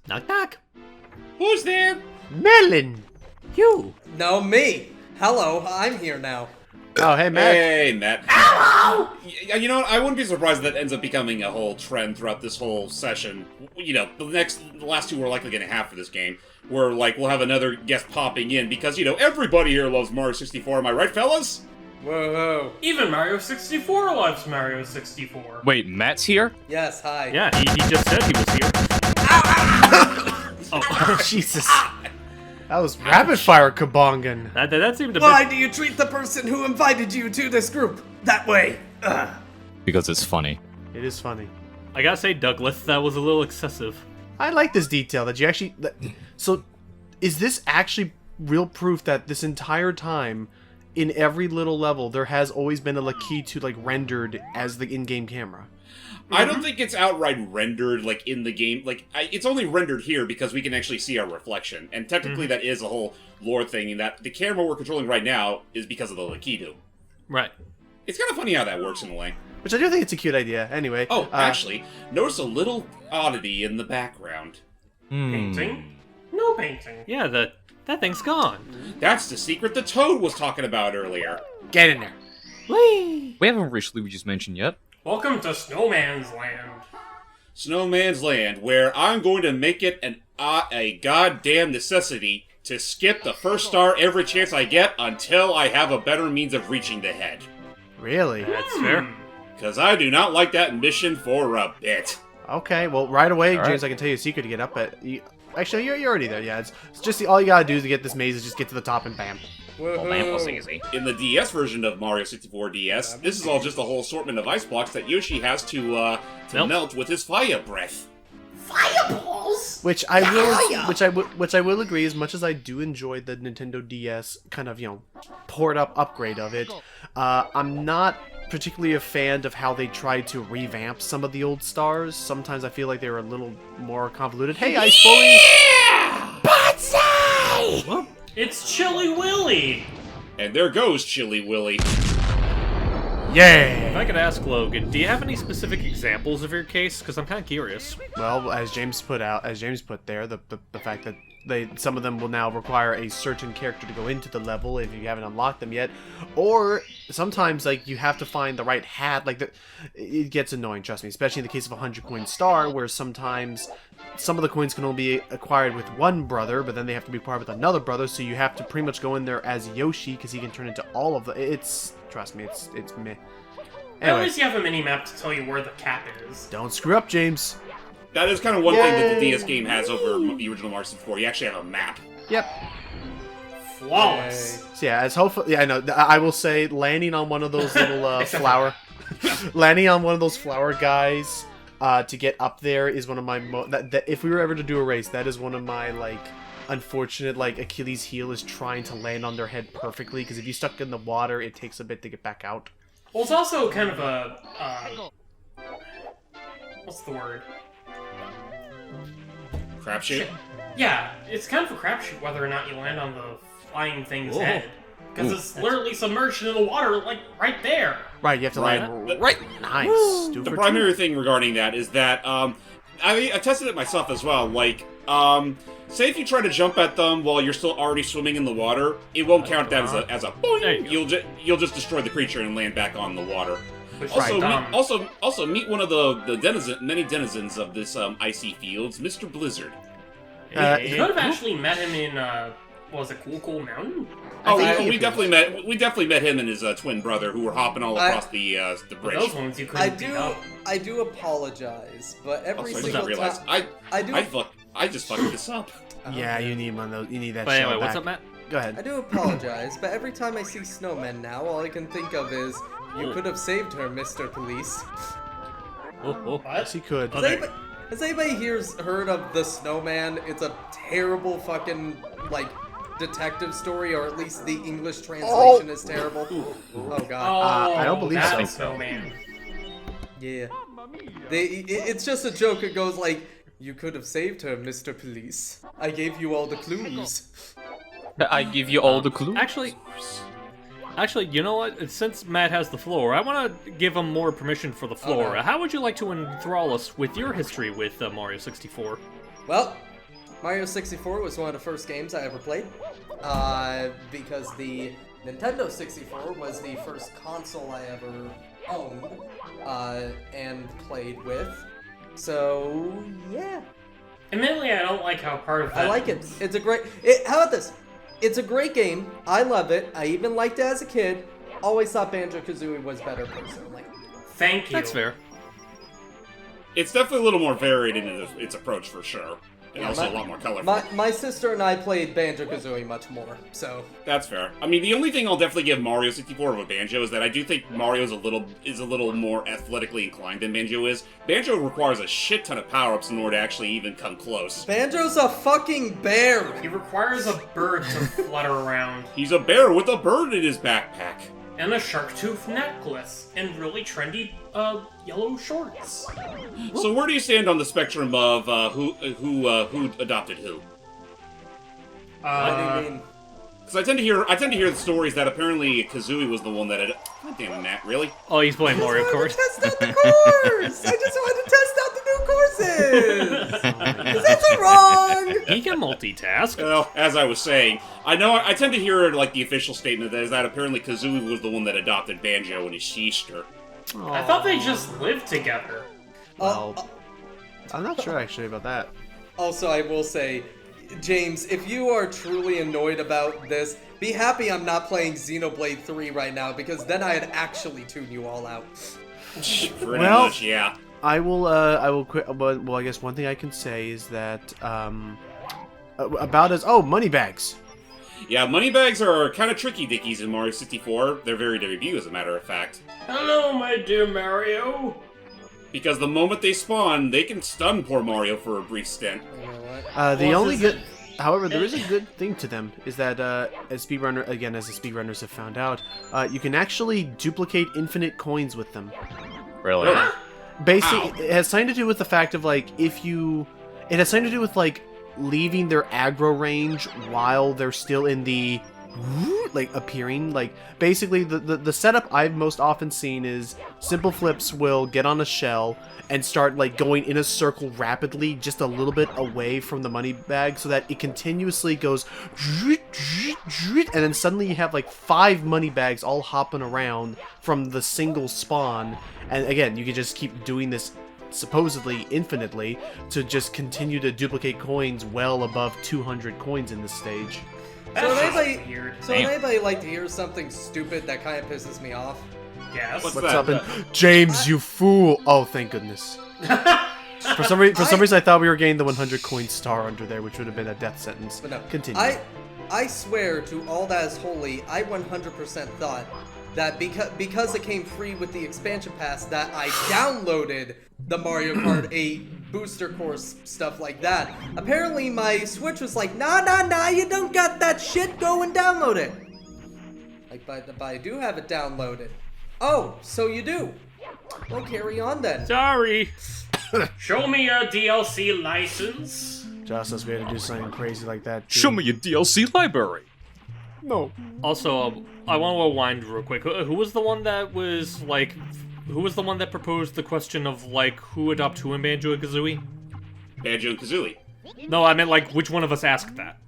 Knock knock. Who's there? Melon. You. No, me. Hello, I'm here now. Oh, hey, Matt. Hey, Matt. Hello! You know what? I wouldn't be surprised if that ends up becoming a whole trend throughout this whole session. You know, the last two we're likely going to have for this game, where, like, we'll have another guest popping in, because, you know, everybody here loves Mario 64, am I right, fellas? Whoa. Even Mario 64 loves Mario 64. Wait, Matt's here? Yes, hi. Yeah, he just said he was here. Oh, Jesus. That was rapid fire kabongan. That seemed a Why bit... do you treat the person who invited you to this group that way? Because it's funny. It is funny. I gotta say, Douglas, that was a little excessive. I like this detail that you actually... So, is this actually real proof that this entire time, in every little level, there has always been a Lakitu, like, rendered as the in-game camera? I don't think it's outright rendered, like, in the game. Like, it's only rendered here because we can actually see our reflection. And technically that is a whole lore thing, in that the camera we're controlling right now is because of the Lakitu. Right. It's kind of funny how that works in a way. Which I do think it's a cute idea. Anyway. Oh, actually, notice a little oddity in the background. Painting? No painting. Yeah, that thing's gone. That's the secret the Toad was talking about earlier. Get in there. Whee! We haven't reached Luigi's Mansion yet. Welcome to Snowman's Land. Snowman's Land, where I'm going to make it a goddamn necessity to skip the first star every chance I get until I have a better means of reaching the head. Really? That's fair. Because I do not like that mission for a bit. Okay, well, right away, All James, right. I can tell you a secret to get up at... Actually, you're already there, yeah. It's just all you gotta do to get this maze is just get to the top and bam. Well, man, was easy. In the DS version of Mario 64 DS, this is all just a whole assortment of ice blocks that Yoshi has to melt with his fire breath. Fireballs? Which I will agree, as much as I do enjoy the Nintendo DS kind of, poured up upgrade of it, I'm not particularly a fan of how they tried to revamp some of the old stars. Sometimes I feel like they were a little more convoluted. Hey, Ice Bully! Well, It's Chilly Willy. And there goes Chilly Willy. Yeah! if I could ask Logan, do you have any specific examples of your case? Because I'm kind of curious. Well, as James put there, the fact that some of them will now require a certain character to go into the level if you haven't unlocked them yet, or sometimes like you have to find the right hat. Like it gets annoying, trust me, especially in the case of a 100-coin star, where sometimes some of the coins can only be acquired with one brother, but then they have to be acquired with another brother. So you have to pretty much go in there as Yoshi because he can turn into all of the. Trust me, it's meh. At Anyway, least you have a mini-map to tell you where the cap is. don't screw up, James. That is kind of one thing that the Yay! DS game has over the original Mario 64. You actually have a map. Yep. Flawless. So yeah, as hopefully, yeah, I know. I will say, landing on one of those little landing on one of those flower guys to get up there is one of my that if we were ever to do a race, that is one of my unfortunate Achilles heel is trying to land on their head perfectly, because if you stuck in the water, it takes a bit to get back out. Well, it's also kind of a, what's the word? Crapshoot. Yeah, it's kind of a crapshoot whether or not you land on the flying thing's Whoa. head. Because it's literally submerged in the water, right there. Right, you have to land Right. right. Nice. Do The for primary thing regarding that is that, I tested it myself as well. Say if you try to jump at them while you're still already swimming in the water, it won't count that as a boing. There you go. You'll just destroy the creature and land back on the water. Which is Also, dumb. also meet one of many denizens of this icy fields, Mr. Blizzard. You could have actually met him in, what was it, Cool Mountain? We definitely met him and his twin brother, who were hopping all across the But bridge. those ones you couldn't beat up. I do apologize, but every Also, I single just realized time I just fucked this up. Yeah, you need one of those. You need that. But anyway, shell what's back. up, Matt? Go I ahead. do apologize, but every time I see Snowman now, all I can think of is, you could have saved her, Mr. Police. Oh. Yes, he could. Has anybody heard of The Snowman? It's a terrible fucking, detective story, or at least the English translation is terrible. Oh god. I don't believe that so. is Snowman. Yeah. It's just a joke. It goes like, you could have saved her, Mr. Police. I gave you all the clues. I give you all the clues. Actually, you know what? Since Matt has the floor, I want to give him more permission for the floor. Okay. How would you like to enthrall us with your history with Mario 64? Well, Mario 64 was one of the first games I ever played. Because the Nintendo 64 was the first console I ever owned and played with. So, yeah. Admittedly, I don't like how part of that. I like it. It's a great. How about this? It's a great game. I love it. I even liked it as a kid. Always thought Banjo-Kazooie was better personally. Thank you. That's fair. It's definitely a little more varied in its approach for sure. And Yeah, also a lot more colorful. My sister and I played Banjo-Kazooie much more, so... That's fair. I mean, the only thing I'll definitely give Mario 64 over Banjo is that I do think Mario is a little more athletically inclined than Banjo is. Banjo requires a shit ton of power-ups in order to actually even come close. Banjo's a fucking bear! He requires a bird to flutter around. He's a bear with a bird in his backpack. And a shark tooth necklace. And really trendy, yellow shorts. So where do you stand on the spectrum of who adopted who? What do you mean? Because I tend to hear the stories that apparently Kazooie was the one that God damn it, Matt, really? Oh, he's playing Mario Kart. Test out the course! I just wanted to test out the new courses! Is that so wrong? He can multitask. Well, as I was saying, I tend to hear like the official statement that is that apparently Kazooie was the one that adopted Banjo when he sheeshed her. I thought they just lived together. Well, I'm not sure actually about that. Also, I will say, James, if you are truly annoyed about this, be happy I'm not playing Xenoblade 3 right now, because then I'd actually tune you all out. Pretty Well- much, yeah. I will quit. Well, I guess one thing I can say is that moneybags. Yeah, moneybags are kind of tricky dickies in Mario 64. Their very debut, as a matter of fact. Hello, my dear Mario. Because the moment they spawn, they can stun poor Mario for a brief stint. You know what? The Well, only this good, however, there is a good thing to them is that as the speedrunners have found out, you can actually duplicate infinite coins with them. Really? Basically, Ow. it has something to do with the fact of like it has something to do with like leaving their aggro range while they're still in the like appearing. Like basically the setup I've most often seen is Simple Flips will get on a shell and start like going in a circle rapidly just a little bit away from the money bag so that it continuously goes and then suddenly you have like 5 money bags all hopping around from the single spawn. And again, you can just keep doing this supposedly infinitely to just continue to duplicate coins well above 200 coins in this stage. So would That's just anybody, weird. so would anybody like to hear something stupid that kind of pisses me off? Yes. What's What's that? up, James, you fool! Oh, thank goodness. For some reason, I thought we were getting the 100 coin star under there, which would have been a death sentence. But no, Continue. I swear to all that is holy, I 100% thought that because it came free with the expansion pass, that I downloaded the Mario Kart 8 booster course stuff like that. Apparently my Switch was like, nah, you don't got that shit, go and download it. Like, but I do have it downloaded. Oh, so you do. Well, carry on then. Sorry. Show me a DLC license. Just as we had to do something crazy like that. Too. Show me your DLC library. No. Also, I want to rewind real quick. Who was the one that was like? Who was the one that proposed the question of like who adopt who in Banjo-Kazooie? Banjo and Kazooie. No, I meant like which one of us asked that.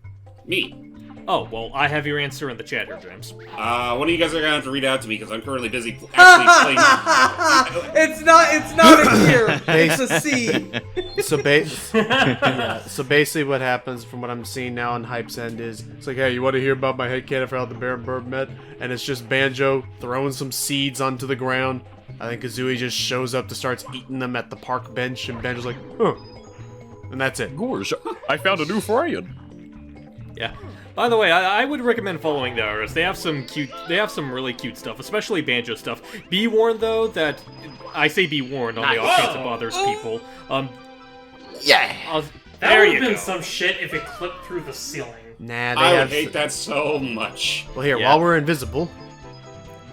Me. Oh, well, I have your answer in the chat here, James. One of you guys are gonna have to read out to me because I'm currently busy actually playing. It's not a here. It's a C. So basically what happens from what I'm seeing now on Hype's end is it's like, hey, you want to hear about my headcanon for how the Bear and Bird met? And it's just Banjo throwing some seeds onto the ground. I think Kazooie just shows up to starts eating them at the park bench, and Banjo's like, huh. And that's it. Gorge, I found a new friend. Yeah. By the way, I would recommend following the artists. They have some really cute stuff, especially Banjo stuff. Be warned though that I say be warned on the off chance it bothers people. Yeah. That There would you have been go. some shit if it clipped through the ceiling. Nah, they I would have. hate that so much. Well, here, Yeah. while we're invisible,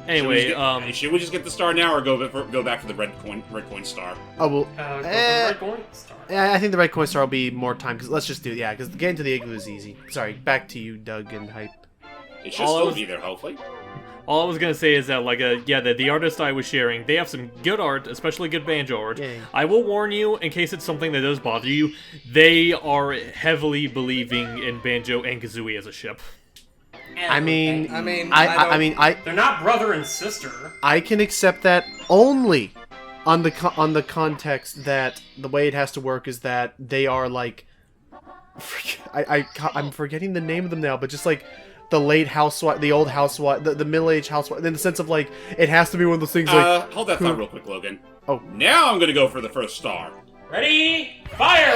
Anyway, should we just get the star now, or go back for the red coin star? oh well. Go for the Eh. red coin star. Yeah, I think the red coin star will be more time. Cause let's just do because getting to the igloo is easy. Sorry, back to you, Doug and Hype. It should All I still was- be there, hopefully. All I was gonna say is that, like, the artist I was sharing, they have some good art, especially good banjo art. Yay. I will warn you, in case it's something that does bother you, they are heavily believing in Banjo and Kazooie as a ship. I mean, They're not brother and sister. I can accept that only on the context that the way it has to work is that they are like, I'm forgetting the name of them now, but just like the late housewife, the old housewife, the middle-aged housewife, in the sense of like it has to be one of those things like. Hold that thought real quick, Logan. Oh. Now I'm gonna go for the first star. Ready? Fire!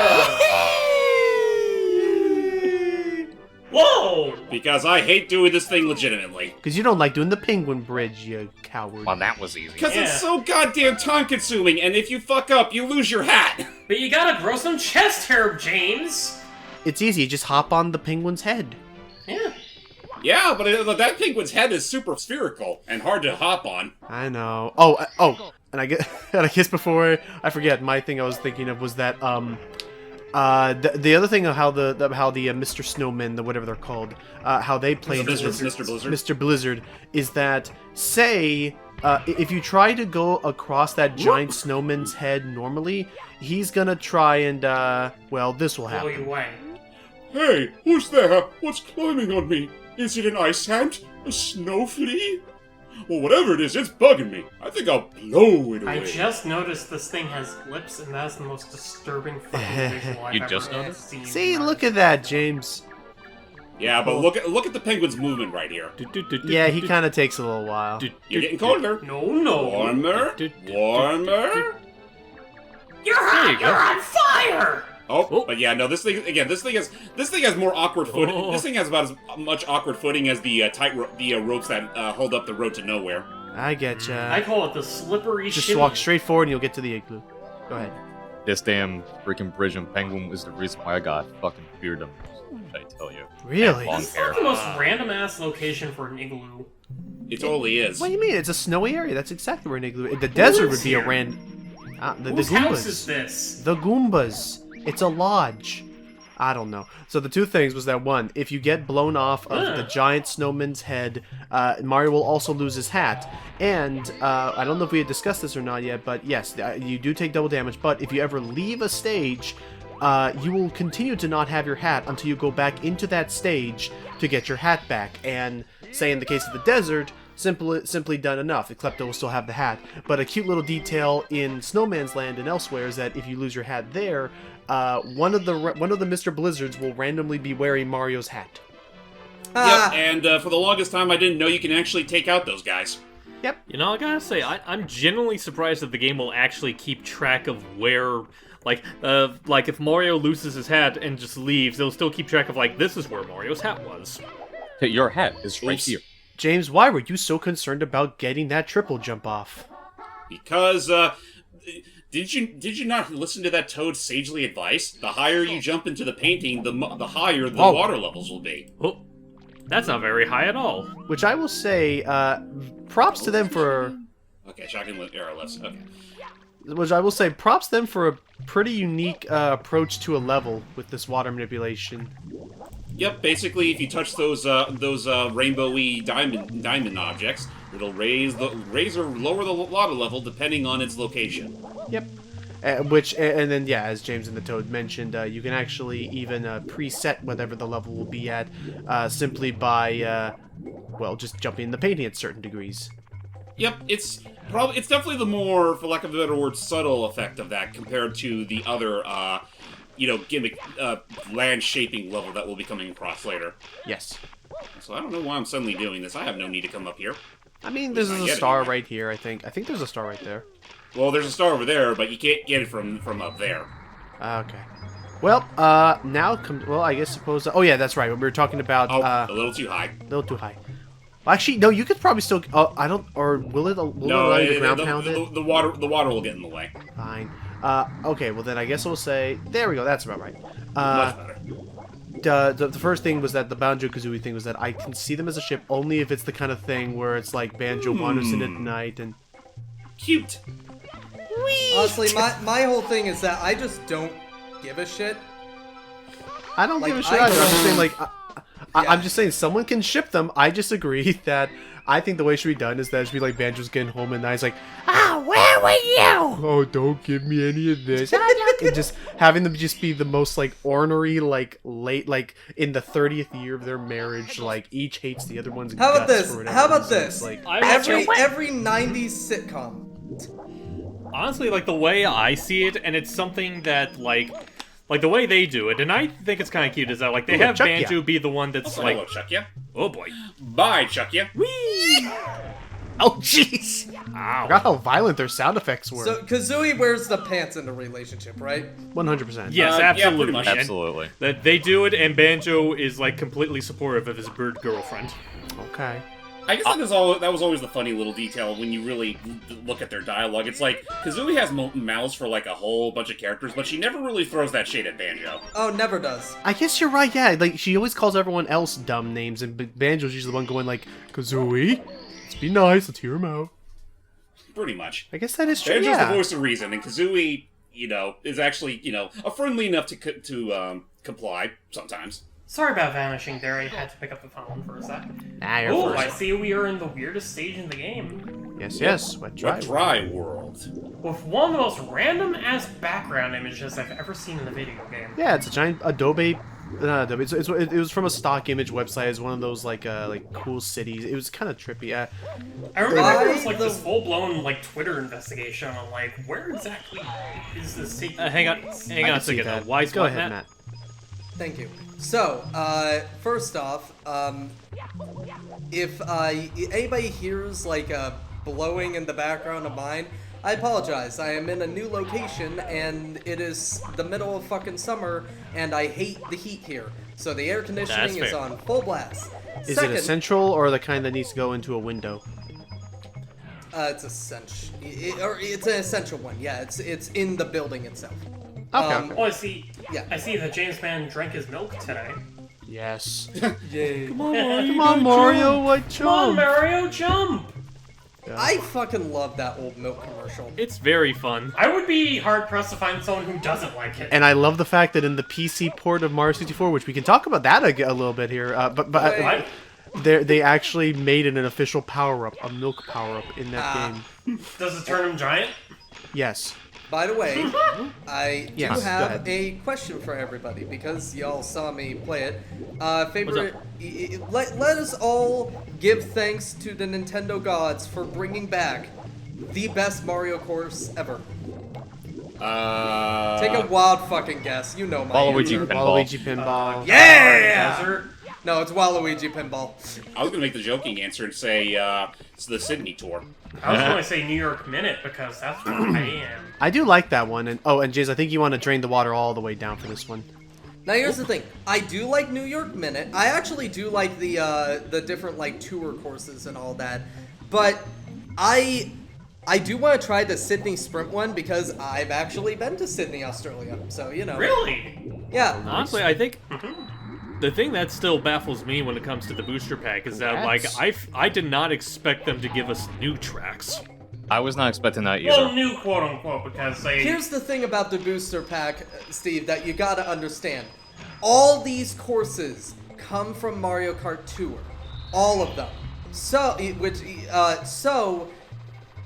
Whoa! Because I hate doing this thing legitimately. Because you don't like doing the penguin bridge, you coward. Well, that was easy. Because Yeah. it's so goddamn time-consuming, and if you fuck up, you lose your hat. But you gotta grow some chest hair, James! It's easy. Just hop on the penguin's head. Yeah. Yeah, but that penguin's head is super spherical and hard to hop on. I know. And I guess before I forget, my thing I was thinking of was that the other thing of how the Mr. Snowman, the whatever they're called, how they play Mr. Blizzard. Mr. Blizzard is that say if you try to go across that giant snowman's head normally, he's gonna try and well, this will Blow you happen. away. Hey, who's there? What's climbing on me? Is it an ice ant? A snow flea? Well, whatever it is, it's bugging me. I think I'll blow it away. I just noticed this thing has lips, and that's the most disturbing fucking visual I've You ever just noticed? seen. See, look at that, James. Yeah, but look at the penguin's movement right here. Yeah, he kind of takes a little while. You're getting colder. No. Warmer. Warmer. You're hot! you You're go. on fire! Oh, but yeah, no. This thing has more awkward footing. Oh. This thing has about as much awkward footing as the ropes that hold up the road to nowhere. I getcha. I call it the slippery Just shimmy. walk straight forward and you'll get to the igloo. Go ahead. This damn freaking bridge and penguin was the reason why I got fucking beard on. I tell you. Really? Long It's hair. not the most random ass location for an igloo. It totally is. What do you mean? It's a snowy area. That's exactly where an igloo. The desert lives would be a here? the Whose Goombas. house is this? The Goombas. It's a lodge. I don't know. So the two things was that one, if you get blown off of the giant snowman's head, Mario will also lose his hat. And I don't know if we had discussed this or not yet, but yes, you do take double damage. But if you ever leave a stage, you will continue to not have your hat until you go back into that stage to get your hat back. And say in the case of the desert, simply done enough. The Klepto will still have the hat. But a cute little detail in Snowman's Land and elsewhere is that if you lose your hat there, one of the Mr. Blizzards will randomly be wearing Mario's hat. Yep, and for the longest time, I didn't know you can actually take out those guys. Yep. You know, I gotta say, I'm genuinely surprised that the game will actually keep track of where, like if Mario loses his hat and just leaves, they'll still keep track of, like, this is where Mario's hat was. Hey, your hat is right Oops. here. James, why were you so concerned about getting that triple jump off? Because, did you not listen to that Toad sagely advice? The higher you jump into the painting, the higher the water levels will be. Oh, that's not very high at all. Which I will say, props to them for... Okay, shocking with arrow lifts. Okay. Which I will say, props to them for a pretty unique approach to a level with this water manipulation. Yep, basically, if you touch those rainbowy diamond objects, it'll raise or lower the water level depending on its location. Yep. And then, yeah, as James and the Toad mentioned, you can actually even preset whatever the level will be at simply by, well, just jumping in the painting at certain degrees. Yep, it's definitely the more, for lack of a better word, subtle effect of that compared to the other, gimmick land shaping level that we'll be coming across later. Yes. So I don't know why I'm suddenly doing this. I have no need to come up here. I mean, there's I a get it, star anyway. right here, I think. I think there's a star right there. Well, there's a star over there, but you can't get it from up there. Okay. Well, now comes... Well, I guess suppose... Oh, yeah, that's right. We were talking about... Oh, a little too high. A little too high. Well, actually, no, you could probably still... I don't... Or will it allow you to ground pound it? The water will get in the way. Fine. Okay, well then I guess we'll say... There we go, that's about right. Much better. The first thing was that the Banjo-Kazooie thing was that I can see them as a ship only if it's the kind of thing where it's like Banjo wanders in at night and... Cute. Honestly, my whole thing is that I just don't give a shit. I don't Like, give a shit I either. I'm just don't- saying, like, I'm just saying, someone can ship them. I just agree that I think the way it should be done is that it should be like Banjo's getting home and he's like, where were you? Oh, don't give me any of this. And just having them just be the most like ornery, like late, like in the 30th year of their marriage, like each hates the other one's How about guts this? for whatever How about reason. this? It's like, Every 90s sitcom. Honestly, like the way I see it, and it's something that like the way they do it, and I think it's kind of cute, is that like they have Chuck Banjo ya. be the one that's So, like, hello, Chuck ya. oh boy, Bye, Chuck ya. oh jeez. I forgot how violent their sound effects were. So Kazooie wears the pants in the relationship, right? 100%. yes, yeah, pretty absolutely, much. And Absolutely. that they do it, and Banjo is like completely supportive of his bird girlfriend. Okay. I guess that was always the funny little detail when you really look at their dialogue. It's like, Kazooie has mouths for like a whole bunch of characters, but she never really throws that shade at Banjo. Oh, never does. I guess you're right, yeah. Like, she always calls everyone else dumb names, and Banjo's usually the one going like, Kazooie, let's be nice, let's hear him out. Pretty much. I guess that is true, Banjo's yeah. the voice of reason, and Kazooie, is actually, a friendly enough to comply sometimes. Sorry about vanishing there. I had to pick up the phone for a sec. Nah, you're Oh, first. I see we are in the weirdest stage in the game. Yes, wet dry. What dry world? With one of the most random-ass background images I've ever seen in a video game. Yeah, it's a giant Adobe. Not Adobe. It was from a stock image website. It's one of those like cool cities. It was kind of trippy. I remember Why there was like the- this full-blown like Twitter investigation on like where exactly is this taking Hang on place? a I can see second. that. Why Go ahead, Matt. Thank you. So, first off, if anybody hears like a blowing in the background of mine, I apologize. I am in a new location and it is the middle of fucking summer and I hate the heat here. So the air conditioning is fair. on full blast. Is Second, it essential or the kind that needs to go into a window? it's essential. Or it's an essential one. Yeah, it's in the building itself. Okay. Oh, I see. Yeah. I see that James Man drank his milk today. Yes. Yay. Come on, Mario, what Come on, chump? Mario, jump! I fucking love that old milk commercial. It's very fun. I would be hard-pressed to find someone who doesn't like it. And I love the fact that in the PC port of Mario 64, which we can talk about that a little bit here, Wait. they actually made it an official power-up, a milk power-up in that game. Does it turn him giant? Yes. By the way, I do Yes, go have ahead. a question for everybody because y'all saw me play it. Favorite, let us all give thanks to the Nintendo gods for bringing back the best Mario course ever. Take a wild fucking guess. You know my Waluigi answer. Pinball. Waluigi Pinball. Yeah! Desert. No, it's Waluigi Pinball. I was gonna make the joking answer and say it's the Sydney tour. I was going to say New York Minute because that's where I am. I do like that one. And Jays, I think you want to drain the water all the way down for this one. Now here's the thing. I do like New York Minute. I actually do like the different like tour courses and all that. But I do want to try the Sydney Sprint one because I've actually been to Sydney, Australia. So, you know. Really? Yeah. Honestly, I think the thing that still baffles me when it comes to the booster pack is that like Congrats. I did not expect them to give us new tracks. I was not expecting that Well, either. new quote-unquote because they... Here's the thing about the booster pack, Steve, that you gotta understand. All these courses come from Mario Kart Tour. All of them. So,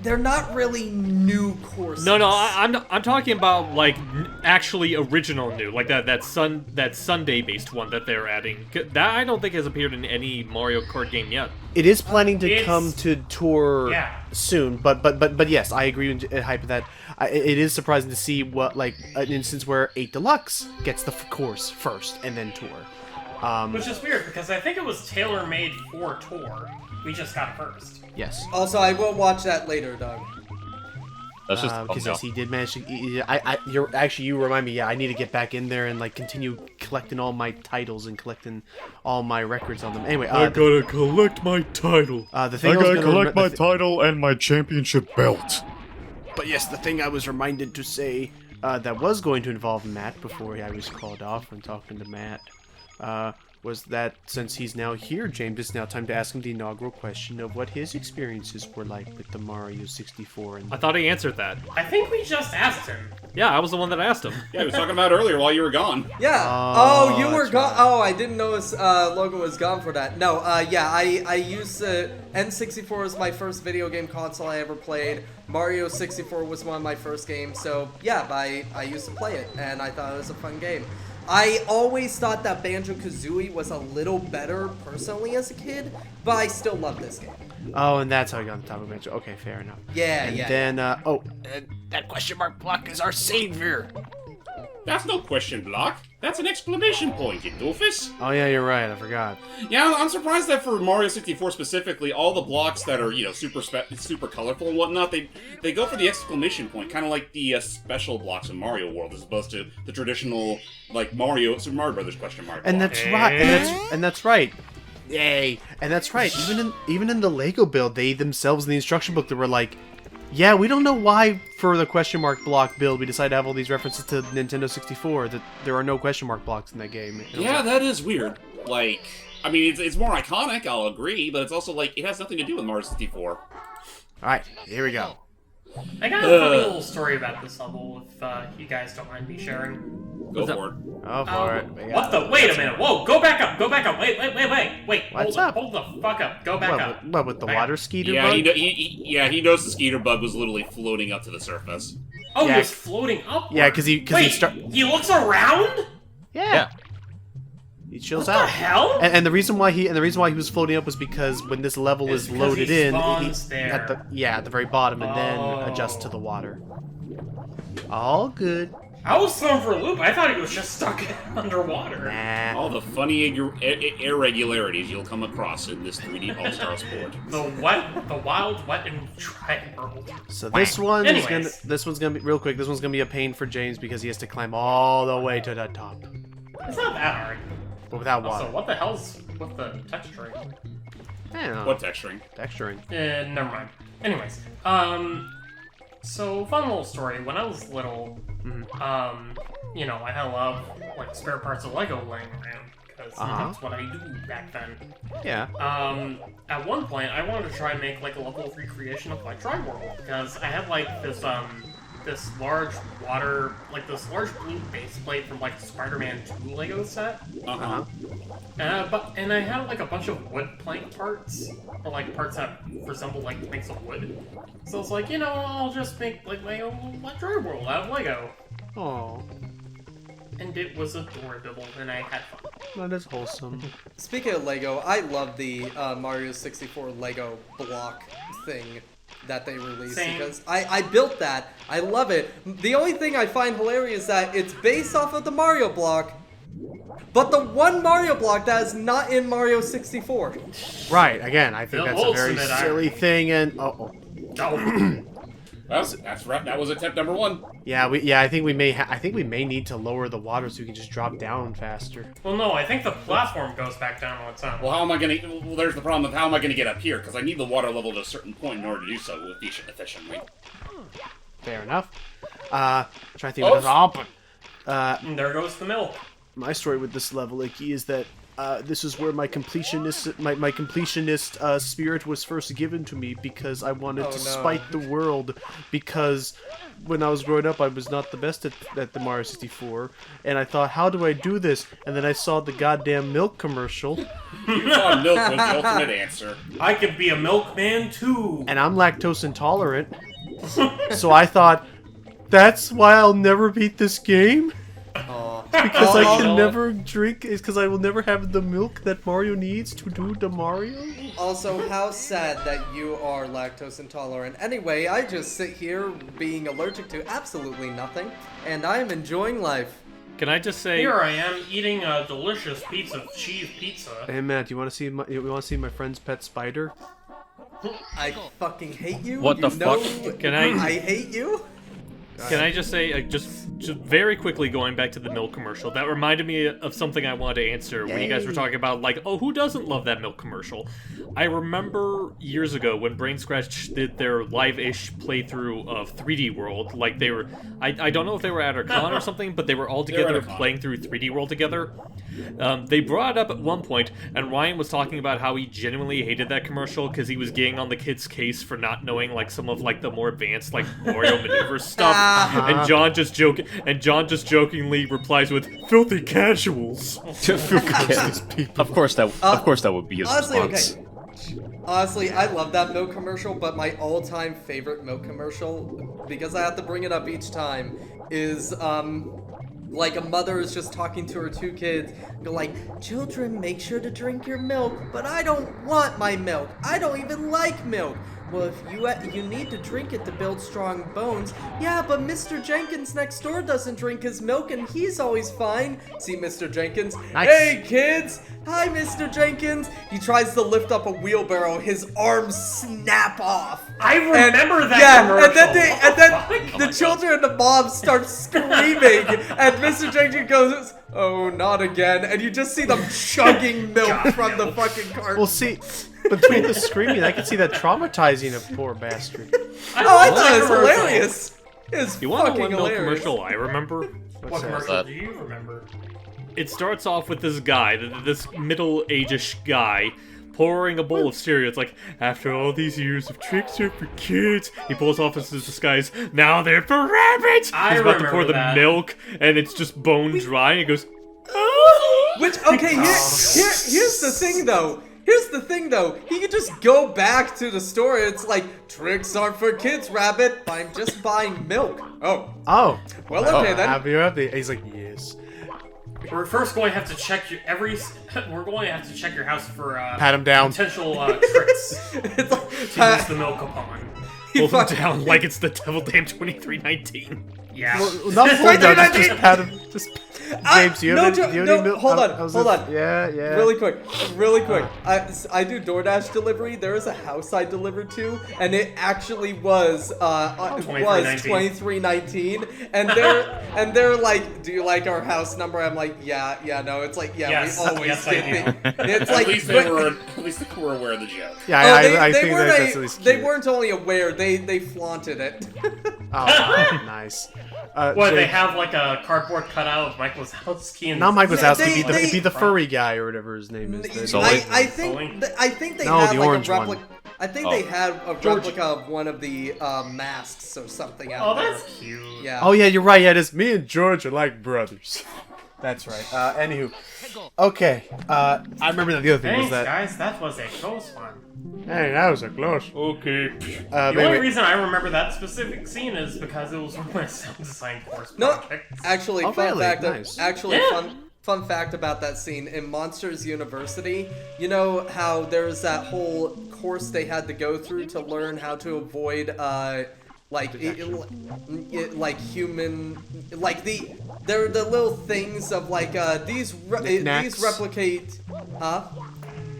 they're not really new courses. No, I'm talking about like actually original new, like that Sunday based one that they're adding. That I don't think has appeared in any Mario Kart game yet. It is planning to It's- come to tour Yeah. soon, but yes, I agree with hype of that. It is surprising to see what like an instance where 8 Deluxe gets the course first and then tour. Which is weird because I think it was tailor-made for tour. We just got it first. Yes. Also, I will watch that later, Doug. That's just Because yes, he did manage to. You remind me. Yeah, I need to get back in there and like continue collecting all my titles and collecting all my records on them. Anyway, gotta collect my title. the thing I was gonna title and my championship belt. But yes, the thing I was reminded to say that was going to involve Matt before I was called off when talking to Matt was that since he's now here, James, it's now time to ask him the inaugural question of what his experiences were like with the Mario 64. And I thought he answered that. I think we just asked him. Yeah, I was the one that asked him. Yeah, we was talking about it earlier while you were gone. Yeah. Oh, you were that's gone. right. Oh, I didn't notice Logan was gone for that. No, yeah, I used N64 as my first video game console I ever played. Mario 64 was one of my first games. So yeah, I used to play it, and I thought it was a fun game. I always thought that Banjo-Kazooie was a little better personally as a kid, but I still love this game. Oh, and that's how I got on the top of Banjo. Okay, fair enough. Yeah, And yeah. then, that question mark block is our savior. That's no question block. That's an exclamation point, you doofus. Oh yeah, you're right. I forgot. Yeah, I'm surprised that for Mario 64 specifically, all the blocks that are, super colorful and whatnot, they go for the exclamation point, kind of like the special blocks in Mario World, as opposed to the traditional, like, Super Mario Brothers question mark And block. that's right. And that's right. Yay! And that's right. Even in the Lego build, they themselves in the instruction book, they were like, yeah, we don't know why for the question mark block build we decided to have all these references to Nintendo 64, that there are no question mark blocks in that game. And I was Yeah, like, that is weird. Like, I mean, it's more iconic, I'll agree, but it's also, like, it has nothing to do with Mario 64. Alright, here we go. I got a funny little story about this level, if you guys don't mind me sharing. Go for it. Oh, for it. We What got- the? Wait a minute. Whoa, go back up. Wait. What's Hold up? Hold the fuck up. Go back up. What, with the Back water up. skeeter Yeah, bug? he knows the Skeeter bug was literally floating up to the surface. Oh, Yeah. he was floating upward. Yeah, 'cause he Wait, start- he looks around? Yeah. He chills What the out. hell? And the reason why he was floating up was because when this level It's is because loaded he in, spawns there. at the very bottom, and then Oh. adjusts to the water. All good. I was thrown for a loop. I thought he was just stuck underwater. Nah. All the funny irregularities you'll come across in this 3D All-Star sport. The wild, wet, and dry world. So this one is gonna. Anyways. This one's gonna be real quick. This one's gonna be a pain for James because he has to climb all the way to the top, It's not that hard. but without water. Also, what the hell's with the texturing? I don't know. What texturing? Texturing? Never mind. Anyways, so fun little story. When I was little, I had a lot of like spare parts of Lego laying around because that's what I do back then. Yeah. At one point, I wanted to try and make like a level recreation of like Dry World because I had like this large this large blue base plate from like the Spider-Man 2 Lego set. Uh-huh. And I had like a bunch of wood plank parts, or like parts that resemble like planks of wood. So it's like, I'll just make like Lego like Dry World out of Lego. Oh, And it was adorable, and I had fun. that is wholesome. Speaking of Lego, I love the Mario 64 Lego block thing that they released Same. because I built that. I love it. The only thing I find hilarious is that it's based off of the Mario block, but the one Mario block that is not in Mario 64. Right. Again, I think The that's a very ultimate silly irony. thing, and Oh, Well, that's right. That was attempt number one. I think we may need to lower the water so we can just drop down faster. well, no, I think the platform goes back down on its own. Well, how am I gonna? Well, there's the problem of how am I gonna get up here? Because I need the water level to a certain point in order to do so efficiently. Fair enough. Trying to think what else. And there goes the milk. My story with this level, Icky, is that this is where my completionist spirit was first given to me because I wanted to spite the world, because when I was growing up I was not the best at the Mario 64, and I thought, how do I do this? And then I saw the goddamn milk commercial, You thought milk was the ultimate answer. I could be a milkman too. and I'm lactose intolerant, so I thought, that's why I'll never beat this game? Because I can never drink, is because I will never have the milk that Mario needs to do the Mario? Also, how sad that you are lactose intolerant. Anyway, I just sit here being allergic to absolutely nothing, and I am enjoying life. Can I just say? Here I am eating a delicious piece of cheese pizza. Hey Matt, you want to see my friend's pet spider? I fucking hate you. What You the know fuck? Can I? I hate you. Can I just say, just very quickly going back to the milk commercial, that reminded me of something I wanted to answer when you guys were talking about, like, oh, who doesn't love that milk commercial? I remember years ago when Brain Scratch did their live-ish playthrough of 3D World, like they were, I don't know if they were at a con or something, but they were all together playing through 3D World together. They brought it up at one point, and Ryan was talking about how he genuinely hated that commercial because he was getting on the kid's case for not knowing, like, some of, like, the more advanced, like, Mario maneuver stuff. And John just jokingly replies with "filthy casuals." Of course that would be his response. Honestly, I love that milk commercial, but my all-time favorite milk commercial, because I have to bring it up each time, is like a mother is just talking to her 2 kids, go like, "Children, make sure to drink your milk, but I don't want my milk. I don't even like milk." "Well, if you need to drink it to build strong bones." "Yeah, but Mr. Jenkins next door doesn't drink his milk and he's always fine." See Mr. Jenkins? Nice. "Hey, kids! Hi, Mr. Jenkins!" He tries to lift up a wheelbarrow. His arms snap off. I remember that Yeah, commercial. and then the children and the mom start screaming, and Mr. Jenkins goes, "Oh, not again!" And you just see them chugging milk from the fucking carton. Well, see, between the screaming, I can see that traumatizing a poor bastard. I thought it was hilarious. It was You want to fucking know what hilarious. commercial I remember? What that? commercial do you remember? It starts off with this guy, this middle-age-ish guy, pouring a bowl of cereal. It's like, after all these years of tricks are for kids, he pulls off his disguise, now they're for rabbits! I He's about to pour remember the that. milk, and it's just bone dry, and he goes, "Ah!" Which, okay, here's the thing though. Here's the thing though. He could just go back to the store. It's like, "Tricks aren't for kids, rabbit. I'm just buying milk." Oh. Oh. Well, okay then. Happy. He's like, yes. We're first going to have to check your We're going to have to check your house for Pat him down. potential tricks It's like, to use the milk upon. Pull him down like it's the Devil Damn 2319. Yeah. Well, not full down, just pat him. Just James, do you have any milk? hold on. Yeah. Really quick. I do DoorDash delivery. There is a house I delivered to, and it actually was 2319. And they're like, "Do you like our house number?" I'm like, "Yeah, no." It's like, "Yeah, Yes, we always yes, I get do. it." It's At like, least they were aware of the joke. Yeah, Oh, I think that's at least they cute. weren't only aware, they flaunted it. Oh, nice. What, they Jake- have like a cardboard cutout of Mike Wazowski and... Not Mike Wazowski, they- it'd be the furry guy or whatever his name is. So- I think they No, had the like orange a replica. one. I think they had a replica of one of the masks or something out Oh, there. that's cute. Yeah. Oh yeah, you're right. Yeah, it is. Me and George are like brothers. That's right. Anywho, okay. I remember that the other thing was Thanks, that. guys. That was a close one. Hey, that was a close. Okay. The only reason I remember that specific scene is because it was one of my sound design course No, projects. actually, Oh, fun really? fact. Nice. Actually, Yeah. fun fact about that scene in Monsters University. You know how there's that whole course they had to go through to learn how to avoid like human, like they're the little things of like these Knickknacks. replicate,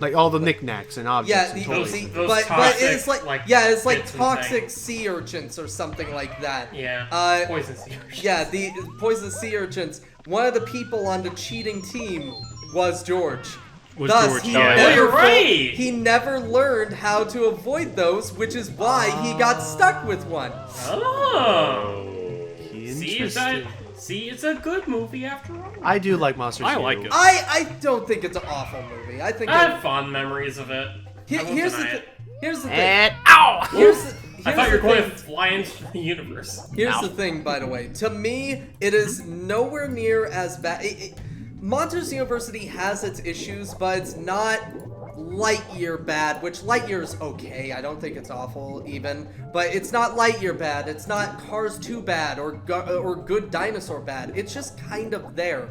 Like all the knickknacks and objects. Yeah, and the, toys. Those but toxic, it's like, like, it's like bits and toxic things. sea urchins or something like that. Yeah. Poison seers. Yeah, the poison sea urchins. One of the people on the cheating team was George. Was Thus, George, he yeah. never Oh, you're fo- right! He never learned how to avoid those, which is why he got stuck with one. Oh. See, Interesting. it's a good movie after all. I do like Monsters. I like Inc. it. I don't think it's an awful movie. I think I have fond memories of it. I won't here's deny the it. here's the thing. And ow! I thought you were the going thing. to fly into the universe. Here's the thing, by the way. To me, it is nowhere near as bad. Monsters University has its issues, but it's not Lightyear bad, which Lightyear is okay. I don't think it's awful even, but it's not Lightyear bad. It's not Cars 2 bad or Good Dinosaur bad. It's just kind of there.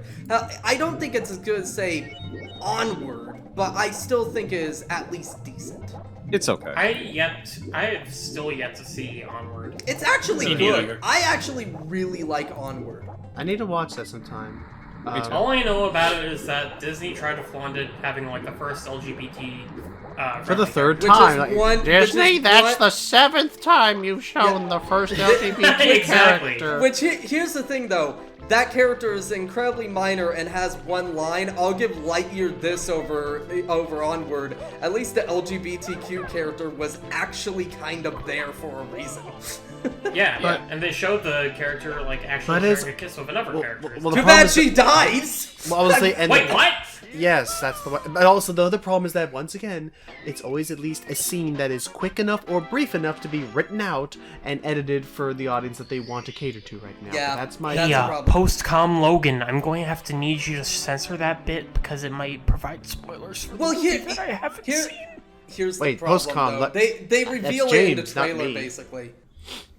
I don't think it's as good as, say, Onward, but I still think it is at least decent. It's okay. I have still yet to see Onward. It's actually Me good. neither. I actually really like Onward. I need to watch that sometime. All I know about it is that Disney tried to flaunt it having like the first LGBT. For the third Which is time. Like, one- Disney, which is that's one- the 7th time you've shown the first LGBT Exactly. character. Which here's the thing though, that character is incredibly minor and has one line. I'll give Lightyear this over Onward. At least the LGBTQ character was actually kind of there for a reason. Yeah, and they showed the character like actually But it's- sharing a kiss with another character. well, the Too problem bad is- she dies. Well, obviously, and Wait, what? Yes, that's the one. But also, the other problem is that, once again, it's always at least a scene that is quick enough or brief enough to be written out and edited for the audience that they want to cater to right now. Yeah, But that's my... that's- Yeah, a problem. post-com Logan, I'm going to have to need you to censor that bit because it might provide spoilers for the Well, movie here, that I haven't here, seen. here's Wait, the problem. post-com, though. let- They reveal That's it in the James, not trailer, me. basically.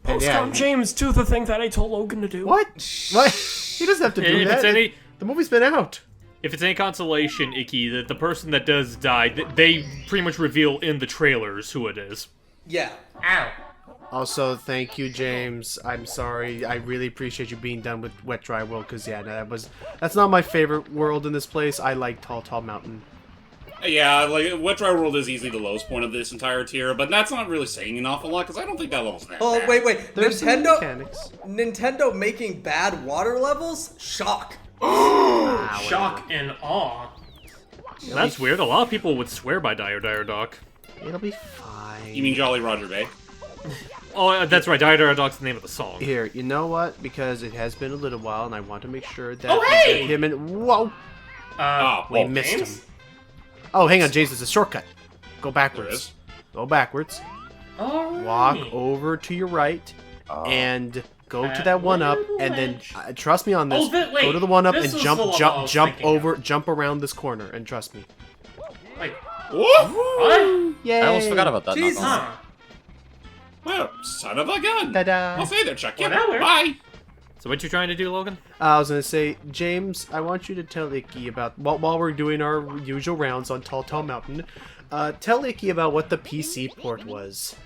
Post-com yeah. James, do the thing that I told Logan to do. What? What? He doesn't have to do If that. it's any, The movie's been out. if it's any consolation, Icky, that the person that does die, they pretty much reveal in the trailers who it is. Yeah. Ow. Also, thank you, James. I'm sorry. I really appreciate you being done with Wet Dry World, because, yeah, no, that's not my favorite world in this place. I like Tall Tall Mountain. Yeah, like, Wet Dry World is easily the lowest point of this entire tier, but that's not really saying an awful lot, because I don't think that level's that Oh, bad. wait. There's some mechanics. Nintendo making bad water levels? Shock. Shock and awe. That's weird. A lot of people would swear by Dire Doc. It'll be fine. You mean Jolly Roger Bay? Oh, that's right. Dire Doc's the name of the song. Here, you know what? Because it has been a little while, and I want to make sure that Oh, we hey! get him in. Whoa! Oh, We well, missed James? him. Oh, hang on, James. There's a shortcut. Go there backwards. is. Go backwards. Alright. Walk over to your right, and go to that one up, and then trust me on this. Oh, wait, go to the one up this and was jump, the level I jump, was jump thinking of. over, jump around this corner, and trust me. Wait, Whoa! what? Yay! I almost forgot about that. Jesus. Huh. Well, son of a gun! Ta-da! I'll say there, Chuck. Well, Yeah, that works. bye! So what you trying to do, Logan? I was gonna say, James, I want you to tell Icky about while we're doing our usual rounds on Tall Tall Mountain. Tell Icky about what the PC port was.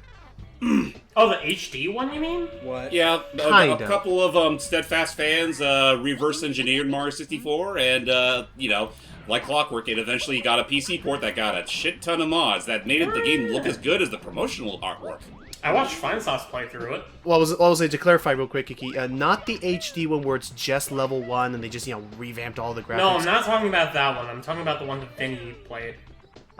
Oh, the HD one, you mean? What? Yeah, a Kinda. couple of steadfast fans reverse engineered Mario 64, and you know, like clockwork, it eventually got a PC port that got a shit ton of mods that made the game look as good as the promotional artwork. I watched Fine Sauce play through it. What was it to clarify real quick, Icky? Not the HD one where it's just level 1 and they just revamped all the graphics. No, I'm not talking about that one. I'm talking about the one that Vinny played.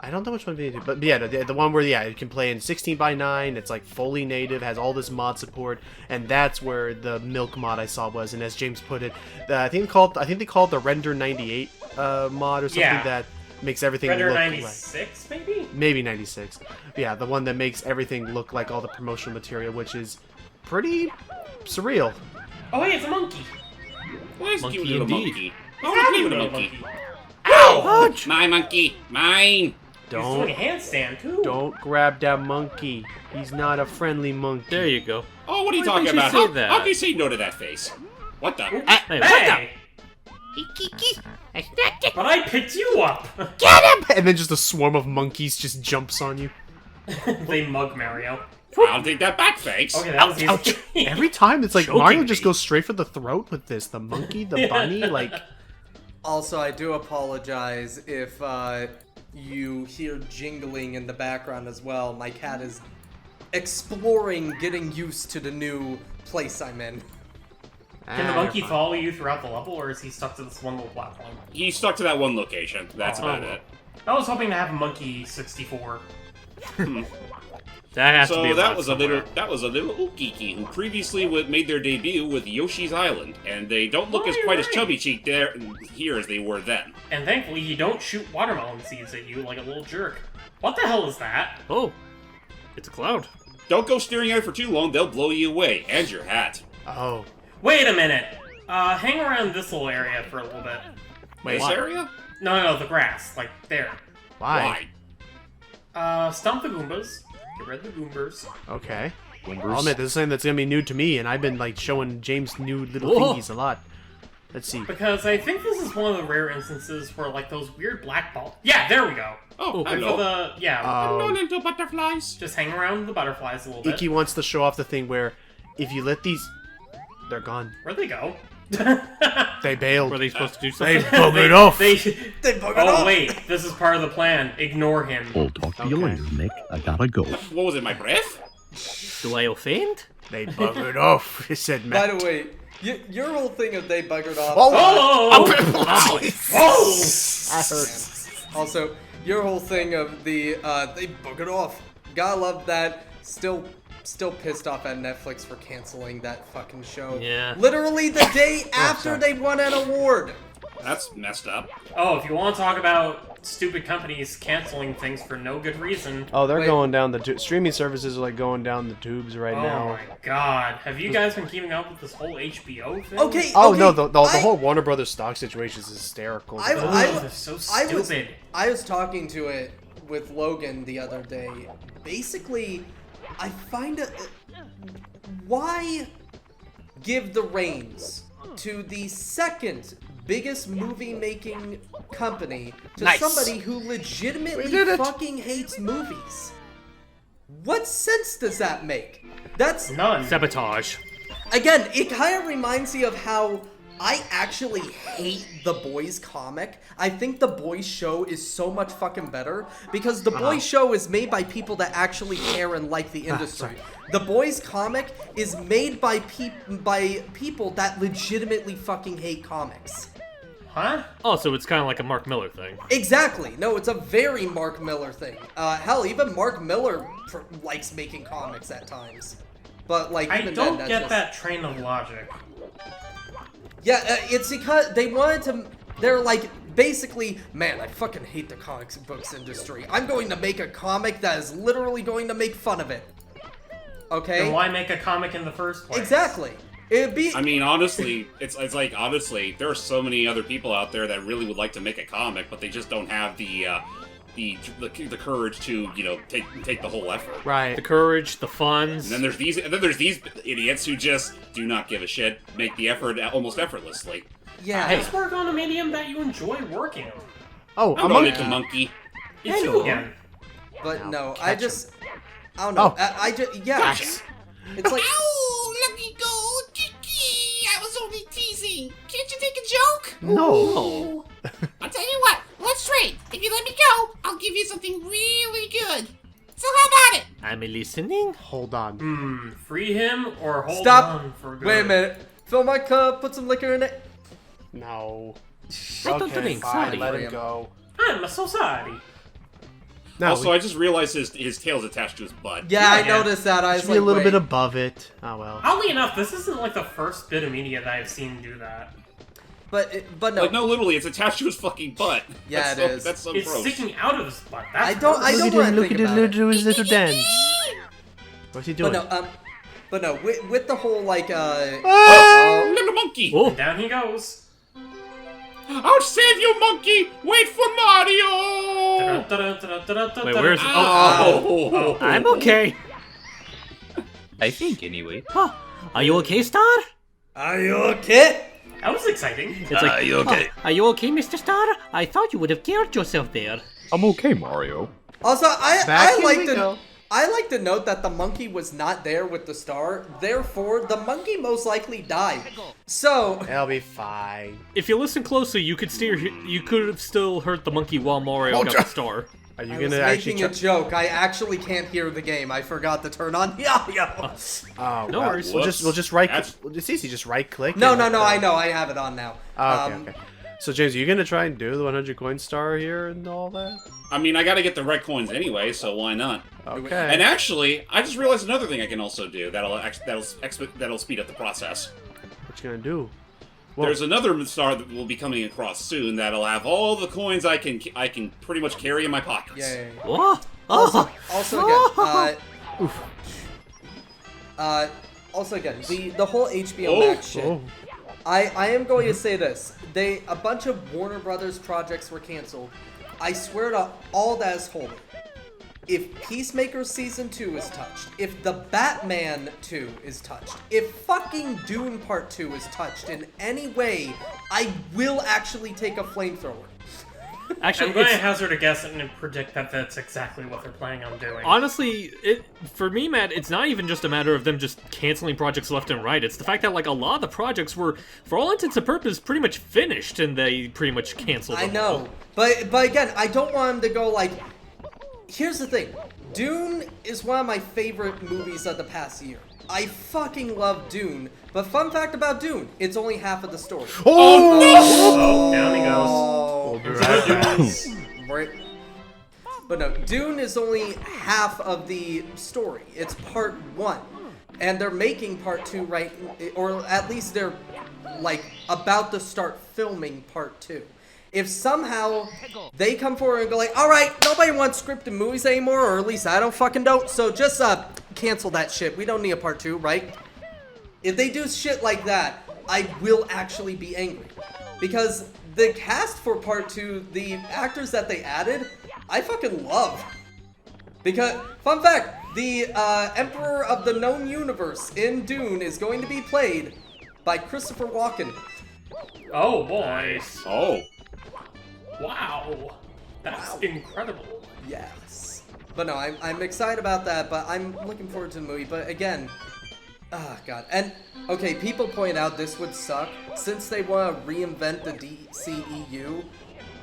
I don't know which one they did, but yeah, the one where it can play in 16:9. It's like fully native, has all this mod support, and that's where the Milk mod I saw was. And as James put it, I think they called the Render 98 mod or something Yeah. that makes everything Render look 96, maybe? maybe 96. Yeah, the one that makes everything look like all the promotional material, which is pretty surreal. Oh, hey, it's a monkey. Nice Monkey cute little indeed. monkey. I want to play with a Little monkey. Ow! My monkey! Mine! He's doing a Don't handstand, too. don't grab that monkey. He's not a friendly monkey. There you go. Oh, what are you Why talking didn't you about? say How, that? how can you say no to that face? What the? Hey, what the- Hey! But I picked you up! And then just a swarm of monkeys just jumps on you. They mug Mario. I'll take that back, thanks. Okay, that was Ouch! easy. Every time it's like Choking Mario just me. goes straight for the throat with this. The monkey, the bunny, like Also, I do apologize if you hear jingling in the background as well. My cat is exploring, getting used to the new place I'm in. Can the monkey follow you throughout the level, or is he stuck to this one little platform? He's stuck to that one location. That's about Oh. it. I was hoping to have Monkey 64. That has to be So a that mod was somewhere. a little Ukiki who previously made their debut with Yoshi's Island, and they don't look Oh, as you're quite as right. chubby cheeked there here as they were then. And thankfully, you don't shoot watermelon seeds at you like a little jerk. What the hell is that? Oh, it's a cloud. Don't go staring at it for too long; they'll blow you away and your hat. oh Wait a minute! Hang around this little area for a little bit. This why? area? No, the grass. Like, there. why? Stomp the Goombas. Get rid of the Goombers. Okay. Wimbers. I'll admit this is something that's gonna be new to me, and I've been like showing James new little Whoa. thingies a lot. Let's see. Because I think this is one of the rare instances where, like, those weird black balls... Yeah, there we go! Oh, And hello. for the... Yeah, Hello, Um, little butterflies. just hang around the butterflies a little bit. Iki wants to show off the thing where if you let these, they're gone. Where'd they go? They bailed. Were they supposed to do They something? buggered off. They buggered Oh off. wait, this is part of the plan. Ignore him. We'll talk to you Okay. later, Nick. I gotta go. What was it, my breath? Do I offend? They buggered off. He said, By Matt. the way, your whole thing of they buggered off. Oh! Oh! That hurts. Also, your whole thing of the they buggered off. Gotta love that. Still pissed off at Netflix for canceling that fucking show. Yeah. Literally the day after they won an award. That's messed up. Oh, if you want to talk about stupid companies canceling things for no good reason. Oh, they're Wait. going down the streaming services are like going down the tubes right Oh now. my god. Have you guys been keeping up with this whole HBO thing? Okay. Oh okay, no, the I- whole Warner Brothers stock situation is hysterical. I- Ugh, it's so I was stupid. I was talking to it with Logan the other day. Basically, I find it. Why give the reins to the second biggest movie making company to Nice. somebody who We legitimately did it. fucking hates movies? What sense does that make? That's None. Sabotage. again, it kind of reminds me of how I actually hate The Boys comic. I think The Boys show is so much fucking better because The Boys show is made by people that actually care and like the industry. The Boys comic is made by people that legitimately fucking hate comics. Huh? Oh, so it's kind of like a Mark Miller thing. Exactly. No, it's a very Mark Miller thing. Hell, even Mark Miller likes making comics at times. But like, I even don't then, get that's that train of logic. Yeah, it's because they wanted to. They're like, basically, man, I fucking hate the comics books industry. I'm going to make a comic that is literally going to make fun of it. Okay? Then why make a comic in the first place? Exactly. It'd be. I mean, honestly, it's like honestly, there are so many other people out there that really would like to make a comic, but they just don't have the courage to take the whole effort. Right. The courage, the funds. And then there's these idiots who just do not give a shit, make the effort almost effortlessly. Yeah. Just work on a medium that you enjoy working on. Oh, I'm a gonna monkey. make a monkey. It's you again. But no, catch I 'em. just. I don't know. Oh. I just. Yeah. Nice. It's like. Oh, let me go. Kiki. I was only teasing. Can't you take a joke? No. I'll tell you what. Let's trade. If you let me go, I'll give you something really good. So how about it? I'm listening. Hold on. Free him or hold Stop. on for good. Wait a minute. Fill my cup. Put some liquor in it. No. I don't Okay, think fine, sorry. let him go. I'm so sorry. No, Also, I just realized his tail's attached to his butt. Yeah, I Yeah. noticed that. I was just be like, a little wait. bit above it. Oh well. Oddly enough, this isn't like the first bit of media that I've seen do that. But no. Like, no, literally, it's attached to his fucking butt. Yeah, That's it so, is. That's so It's gross. sticking out of his butt. That's I don't gross. want to think about it. his little dance. What's he doing? But no, with the whole like Little monkey! Oh, Down he goes. I'll save you, monkey! Wait for Mario! wait, where's? Oh! I'm okay. I think, anyway. Huh. Are you okay, Star? Are you okay? That was exciting. It's like, you okay? Are you okay, Mr. Star? I thought you would have killed yourself there. I'm okay, Mario. Also, I Back like we to go. I like to note that the monkey was not there with the star. Therefore, the monkey most likely died. So It'll be fine. If you listen closely, you could have still heard the monkey while Mario got the star. Are you I was gonna actually making a try? joke. I actually can't hear the game. I forgot to turn on the audio. Oh, No well, worries. We'll just right. That's- It's easy. Just right click. No, and no, hit no. the- I know. I have it on now. Oh, okay, okay. So James, are you gonna try and do the 100 coin star here and all that? I mean, I gotta get the red coins anyway, so why not? Okay. And actually, I just realized another thing I can also do that'll speed up the process. What you gonna do? Whoa. There's another star that will be coming across soon that'll have all the coins I can pretty much carry in my pockets. Yeah. What? Also, Oh. also again, the whole HBO Oh, Max shit. Oh. I am going to say this. A bunch of Warner Brothers projects were canceled. I swear to all that is holy. If Peacemaker Season 2 is touched, if The Batman 2 is touched, if fucking Dune Part 2 is touched in any way, I will actually take a flamethrower. Actually, I'm going to it's- hazard a guess and predict that that's exactly what they're planning on doing. honestly, for me, Matt, it's not even just a matter of them just canceling projects left and right. It's the fact that like a lot of the projects were, for all intents and purposes, pretty much finished, and they pretty much canceled them. I know, but again, I don't want him to go like. Here's the thing, Dune is one of my favorite movies of the past year. I fucking love Dune, but fun fact about Dune, it's only half of the story. Oh, down he goes. Oh, right. But no, Dune is only half of the story. It's part 1. And they're making part 2 right, or at least they're like about to start filming part 2. If somehow they come forward and go like, alright, nobody wants scripted movies anymore, or at least I don't fucking don't, so just cancel that shit. We don't need a part 2, right? If they do shit like that, I will actually be angry. Because the cast for part 2, the actors that they added, I fucking love. Because, fun fact, the Emperor of the Known Universe in Dune is going to be played by Christopher Walken. Oh boy. Oh. Wow. That's incredible. Yes. But no, I'm excited about that, but I'm looking forward to the movie. But again, god. And, okay, people point out this would suck. Since they want to reinvent the DCEU,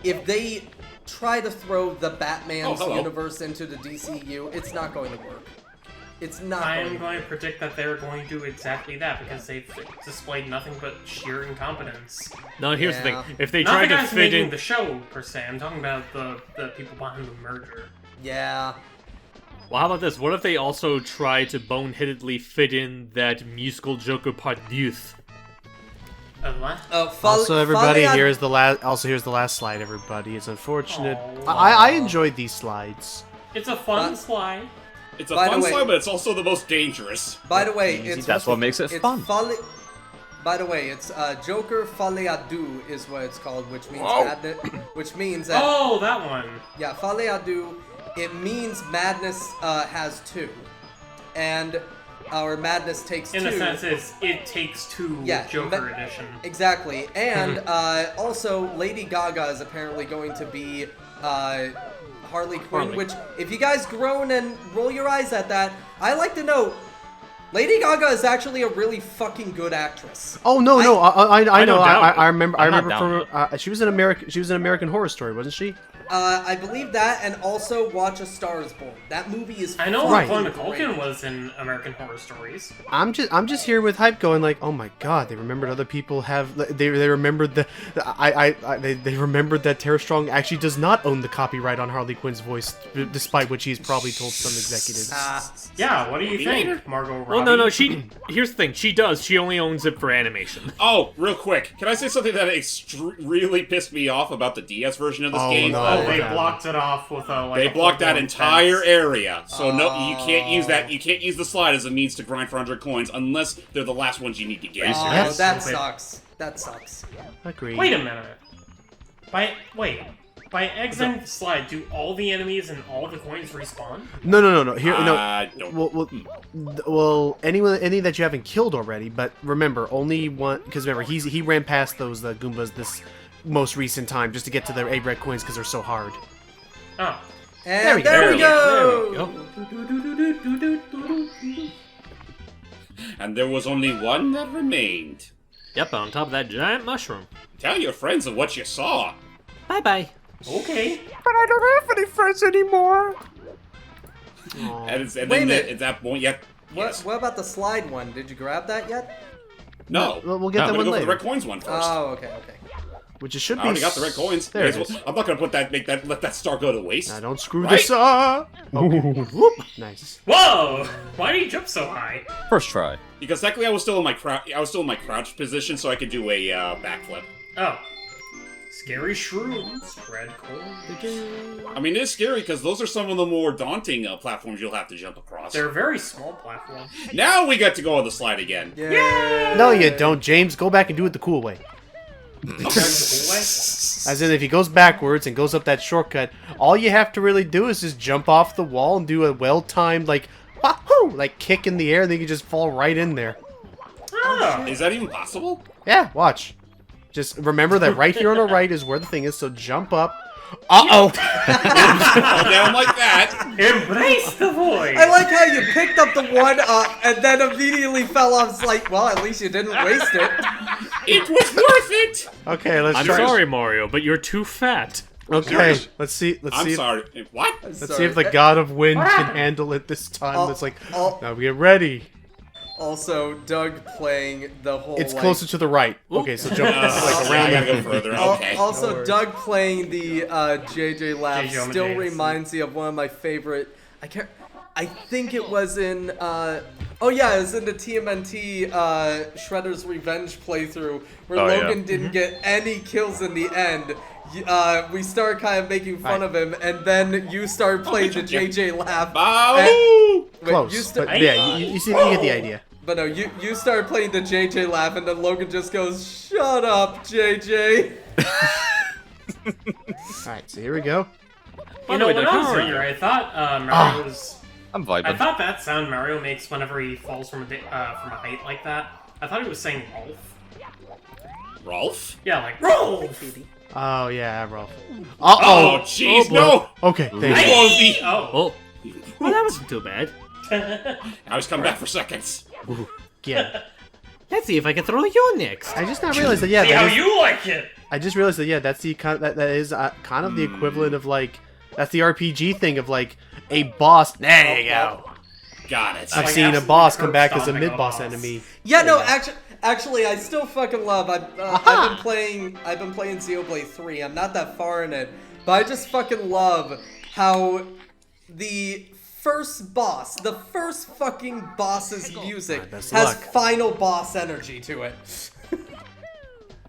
if they try to throw the Batman's universe into the DCEU, it's not going to work. It's not I'm going to predict that they're going to do exactly that because they've displayed nothing but sheer incompetence. No, here's the thing. If they Not try the to guys fit making in, the show, per se. I'm talking about the people behind the merger. Yeah. well, how about this? What if they also try to boneheadedly fit in that musical Joker part youth? What? Also, everybody, Folly here's the last. Also, here's the last slide. Everybody, it's unfortunate. Aw. I enjoyed these slides. It's a fun slide. It's a By the fun way- slide, but it's also the most dangerous. By the way, Easy, it's that's what makes it it's fun. By the way, it's Joker Folie à Deux is what it's called, which means Oh. madness. Which means that Oh, that one. yeah, Folie à Deux. It means madness has 2, and our madness takes 2. In a sense, it takes 2 Yeah, Joker edition. Exactly, and also Lady Gaga is apparently going to be Harley Quinn, which, if you guys groan and roll your eyes at that, I like to know, Lady Gaga is actually a really fucking good actress. Oh no, no, I know. don't doubt I remember. I I'm not remember from. She was in American. She was in American Horror Story, wasn't she? I believe that, and also watch A Star Is Born. That movie is I know Right. Macaulay fucking Culkin great. was in American Horror Stories. I'm just here with hype, going like, oh my god, they remembered other people have. They remembered they remembered that Tara Strong actually does not own the copyright on Harley Quinn's voice, despite what she's probably told some executives. Yeah, what do you think, Margot Robbie? Well, no, here's the thing. She does. She only owns it for animation. Oh, real quick. Can I say something that really pissed me off about the DS version of this Oh, game? no. Oh, they blocked it off with a They a blocked that full-blown entire fence. area, so no, you can't use that. You can't use the slide as a means to grind for 100 coins unless they're the last ones you need to get. Oh, Yes. that Stupid. sucks. That sucks. Agreed. Wait a minute. By exiting the slide, do all the enemies and all the coins respawn? No. Here, don't. Well, any that you haven't killed already. But remember, only one. Because remember, he ran past those Goombas this most recent time just to get to the 8 red coins because they're so hard. Oh. And There we there we go. go. And there was only one that remained. Yep, on top of that giant mushroom. Tell your friends of what you saw. Bye-bye. Okay. But I don't have any friends anymore. And Wait a then minute. at that point, yeah. Yes. What about the slide one? Did you grab that yet? No. We'll get I'm that gonna one go for later. the red coins one first. Oh, okay. Which it should I be. already got the red coins. There it May as is. well- I'm not gonna let that star go to waste. Now don't screw Right? this up. Okay. Whoop. Nice. Whoa! Why do you jump so high? First try. Because technically I was still in my crouch position, so I could do a backflip. Oh. Scary shrooms. Red coin. I mean, it's scary because those are some of the more daunting platforms you'll have to jump across. They're very small platforms. Now we get to go on the slide again. Yeah. No, you don't, James. Go back and do it the cool way. That's As in, if he goes backwards and goes up that shortcut, all you have to really do is just jump off the wall and do a well-timed, like, wahoo, like kick in the air, and then you just fall right in there. Oh. Is that even possible? Yeah, watch. Just remember that right here on the right is where the thing is, so jump up. Uh-oh. Fall down like that. Embrace the void. I like how you picked up the 1-up and then immediately fell off. It's like, well, at least you didn't waste it. It was worth it. Okay, let's I'm try. sorry, Mario, but you're too fat. Okay, Serious? let's see. Let's I'm see. sorry. What? Let's see if the God of Wind can handle it this time. It's like, now get ready. Also, Doug playing the whole. It's like, closer to the right. Okay, so jump like I around. gotta go further. Okay. Also, worries. Doug playing the JJ laugh JJ still Amadeus. reminds me of one of my favorite. I think it was in. Oh yeah, it was in the TMNT Shredder's Revenge playthrough where Oh, yeah. Logan didn't get any kills in the end. We started kind of making fun of him, and then you started playing the JJ laugh. Bow! Wait, Close, you but yeah, you see, you get the idea. But no, you started playing the JJ laugh, and then Logan just goes, "Shut up, JJ." All right, so here we go. You know, Wait, when I I was can't younger, I thought Mario was. I'm I vibing. thought that sound Mario makes whenever he falls from a height like that. I thought he was saying Rolf. Rolf? Yeah, like Rolf. Oh yeah, Rolf. Oh, jeez, no! Okay, thank you. Oh, the... Oh. Well, that wasn't too bad. I was coming back for seconds. Yeah. Let's see if I can throw you next. I just now realized that yeah, See how that is, you like it. I just realized that yeah, that's the kind that is kind of the equivalent of like that's the RPG thing of like a boss. There you go. Got it. I've Like seen a absolute boss come curb back as a stomping mid-boss of a boss. enemy. Yeah, no, actually, I still fucking love. I've been playing Xenoblade 3. I'm not that far in it, but I just fucking love how the first boss, the first fucking boss's music best has luck. final boss energy to it.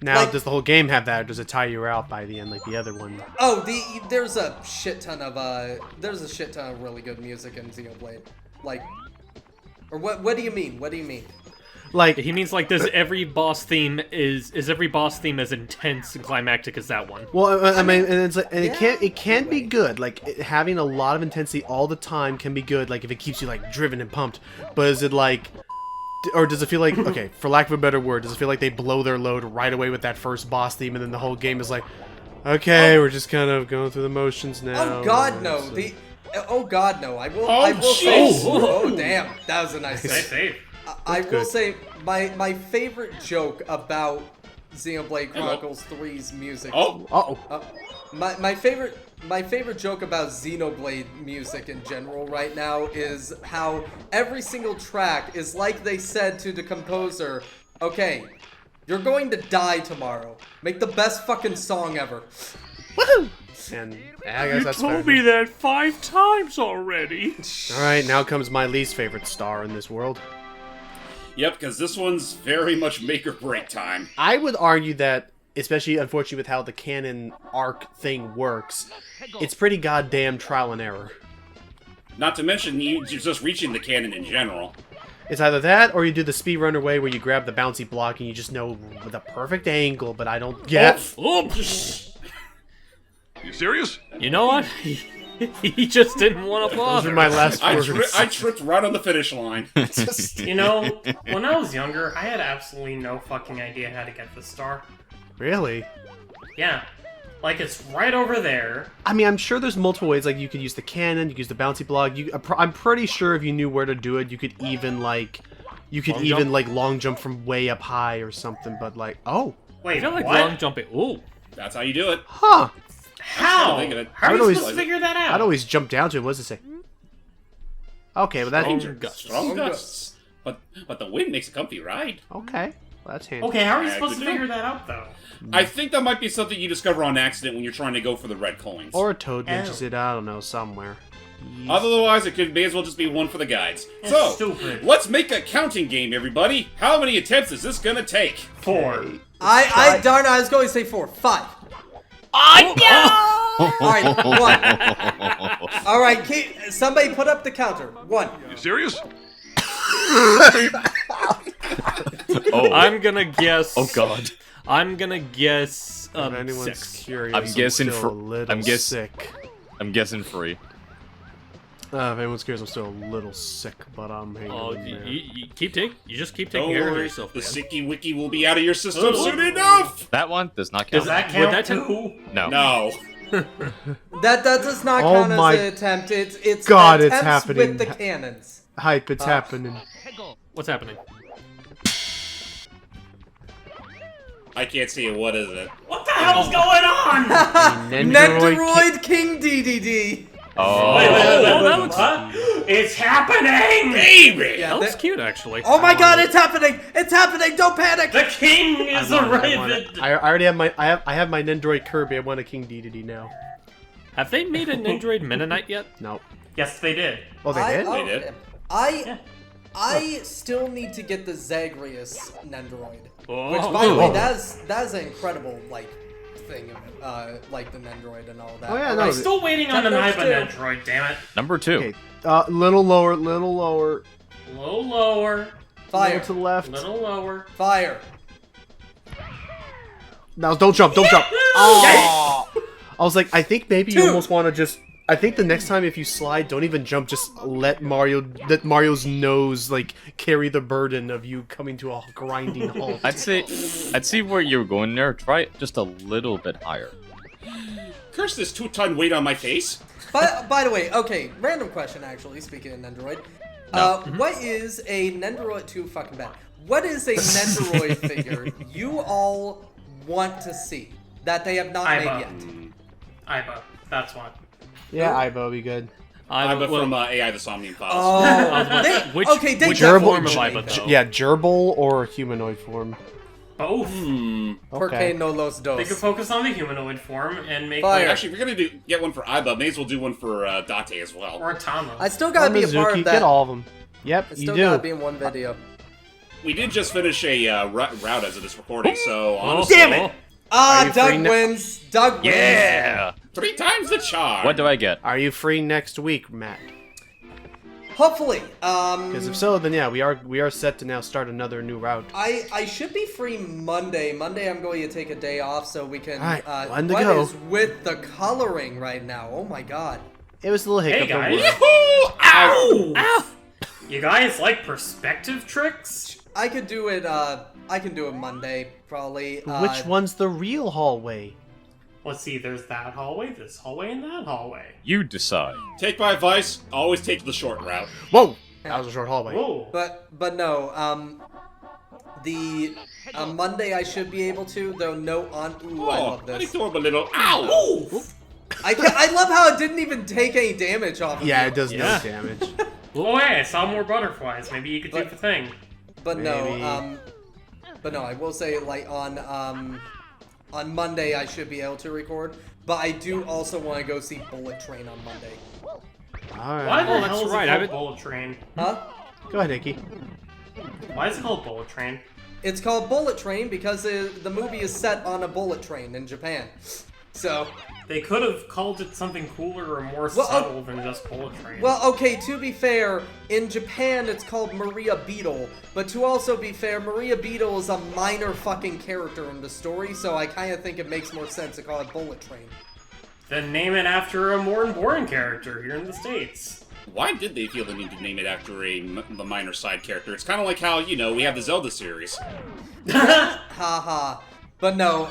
Now, Like- does the whole game have that, or does it tie you out by the end like the other one? Oh, there's a shit ton of really good music in Xenoblade. Like, or what do you mean? What do you mean? Like, He means like, does every boss theme is every boss theme as intense and climactic as that one? well, I mean, and it's like, and yeah, it can be anyway. good. Like having a lot of intensity all the time can be good. Like if it keeps you like driven and pumped. But is it like, or does it feel like, okay, for lack of a better word, does it feel like they blow their load right away with that first boss theme, and then the whole game is like, okay, we're just kind of going through the motions now. Oh God, no. So- Oh God, no. I will Oh, say. jeez. Oh damn, that was a nice Nice save. save. I will good. say my favorite joke about Xenoblade Chronicles 3's music. Oh, My favorite joke about Xenoblade music in general right now is how every single track is like they said to the composer, okay, you're going to die tomorrow. Make the best fucking song ever. Woohoo! And I guess that's fair. that 5 times already. All right, now comes my least favorite star in this world. yep, because this one's very much make or break time. I would argue that, especially unfortunately with how the canon arc thing works, it's pretty goddamn trial and error. Not to mention, you're just reaching the canon in general. It's either that, or you do the speedrunner way where you grab the bouncy block and you just know the perfect angle, but I don't get. Oops. You serious? You know what? He just didn't want to Those bother. are my last I, words. I tripped right on the finish line. You know, when I was younger, I had absolutely no fucking idea how to get this star. Really? Yeah. Like, it's right over there. I mean, I'm sure there's multiple ways. Like, you could use the cannon, you could use the bouncy block. I'm pretty sure if you knew where to do it, you could even like, Long jump? long jump from way up high or something. But like, oh, Wait, I feel like what? long jumping. Ooh. That's how you do it. huh? How? Think of it. How I are would you always- supposed to figure that out? I'd always jump down to it. What does it say? Okay, well that. Strong gusts. Strong gusts. But the wind makes a comfy ride. Okay, well, that's handy. Okay, how are you Yeah, supposed to good to figure that out, though? I think that might be something you discover on accident when you're trying to go for the red coins. Or a toad mentions Oh. it. I don't know, somewhere. Otherwise, it may as well just be one for the guides. That's So, stupid. let's make a counting game, everybody. How many attempts is this gonna take? 4. I darn, I was going to say 4. 5. Oh, All right, 1. All right, somebody put up the counter. 1. You serious? Oh, I'm gonna guess. oh God. I'm gonna guess. If anyone's 6. curious, I'm guessing still for- a little I'm guess- sick. I'm guessing 3. If anyone's curious, I'm still a little sick, but I'm hanging Oh, in there. you just keep Don't taking care of worry, yourself, the man. Sicky Wiki will be out of your system Oh. soon enough! That one does not Does count. that count that too? No. No. That does not Oh count my as an attempt. It's God, it's attempts happening. with the cannons. Hype, it's happening. What's happening? I can't see it. What is it? What the hell's going on? Nendoroid King DDD. Oh. Wait, that looks- what? It's happening! Baby! Yeah, That looks that- cute, actually. Oh my God! It's happening! It's happening! Don't panic! The king is I want arriving! it. I already have my I have my Nendoroid Kirby. I want a King Dedede now. Have they made an Nendoroid Mennonite yet? No. Yes, they did. Oh, they did? They did. I still need to get the Zagreus Nendoroid. Oh. Which, by the way, that's an incredible thing, like the Nendoroid and all that. Oh, yeah, no, I'm still waiting on an Check those Iba two. Oh. Nendoroid, damn it. Number 2. Okay. Little lower, little lower. Little lower. Fire! Little to the left. Little lower. Fire! Now don't jump, don't jump. Oh. I was like, I think maybe you almost want to just. I think the next time if you slide, don't even jump. Just let Mario's nose like carry the burden of you coming to a grinding halt. I'd see where you're going there. Try it just a little bit higher. Curse this 2-ton weight on my face. By the way, okay, random question actually, speaking of Nendoroid. What is a Nendoroid, too fucking bad. What is a Nendoroid figure you all want to see that they have not made Iba. yet? Iba. That's one. Yeah, Ibo would be good. I'm from AI the Somnium Files. Oh, Which they which definitely form of should Iba, make that. though? Yeah, gerbil or humanoid form. Both. Porque Okay. no los dos. They could focus on the humanoid form and make Fire. like, Actually, if you're gonna get one for Iba, may as well do one for Date as well. or Tama. I still gotta be a part Mizuki, of that. get all of them. Yep, I you still do. gotta be in one video. We did just finish a route as of this recording, so honestly, Damn it! Are you Doug free now? wins. Doug wins. Yeah! 3 times the charge. What do I get? Are you free next week, Matt? Hopefully. Because if so, then yeah, we are set to now start another new route. I should be free Monday. Monday I'm going to take a day off so we can. Alright, when to what go. is with the coloring right now? Oh my God. It was a little hiccup. Hey don't guys. worry. Ow! You guys like perspective tricks? I could do it. I can do it Monday probably. Which one's the real hallway? Let's see, there's that hallway, this hallway, and that hallway. You decide. Take my advice. Always take the short route. Whoa! That was a short hallway. Whoa. But no. The Monday I should be able to though. No on. Ooh, I love I this. throw him a little. Ow! I love how it didn't even take any damage off of Yeah, you. it does Yeah. no damage. Oh hey, I saw more butterflies. Maybe you could do the thing. But Maybe. no, I will say like on Monday I should be able to record, but I do also want to go see Bullet Train on Monday. Alright. Why the Oh, hell that's is right, it I called haven't- Bullet Train? Huh? Go ahead, Nikki. Why is it called Bullet Train? It's called Bullet Train because the movie is set on a bullet train in Japan. So, They could have called it something cooler or more Well, subtle than just Bullet Train. well, okay, to be fair, in Japan it's called Maria Beetle, but to also be fair, Maria Beetle is a minor fucking character in the story, so I kind of think it makes more sense to call it Bullet Train. Then name it after a more boring character here in the States. Why did they feel the need to name it after a minor side character? It's kind of like how, we have the Zelda series. Haha. But no,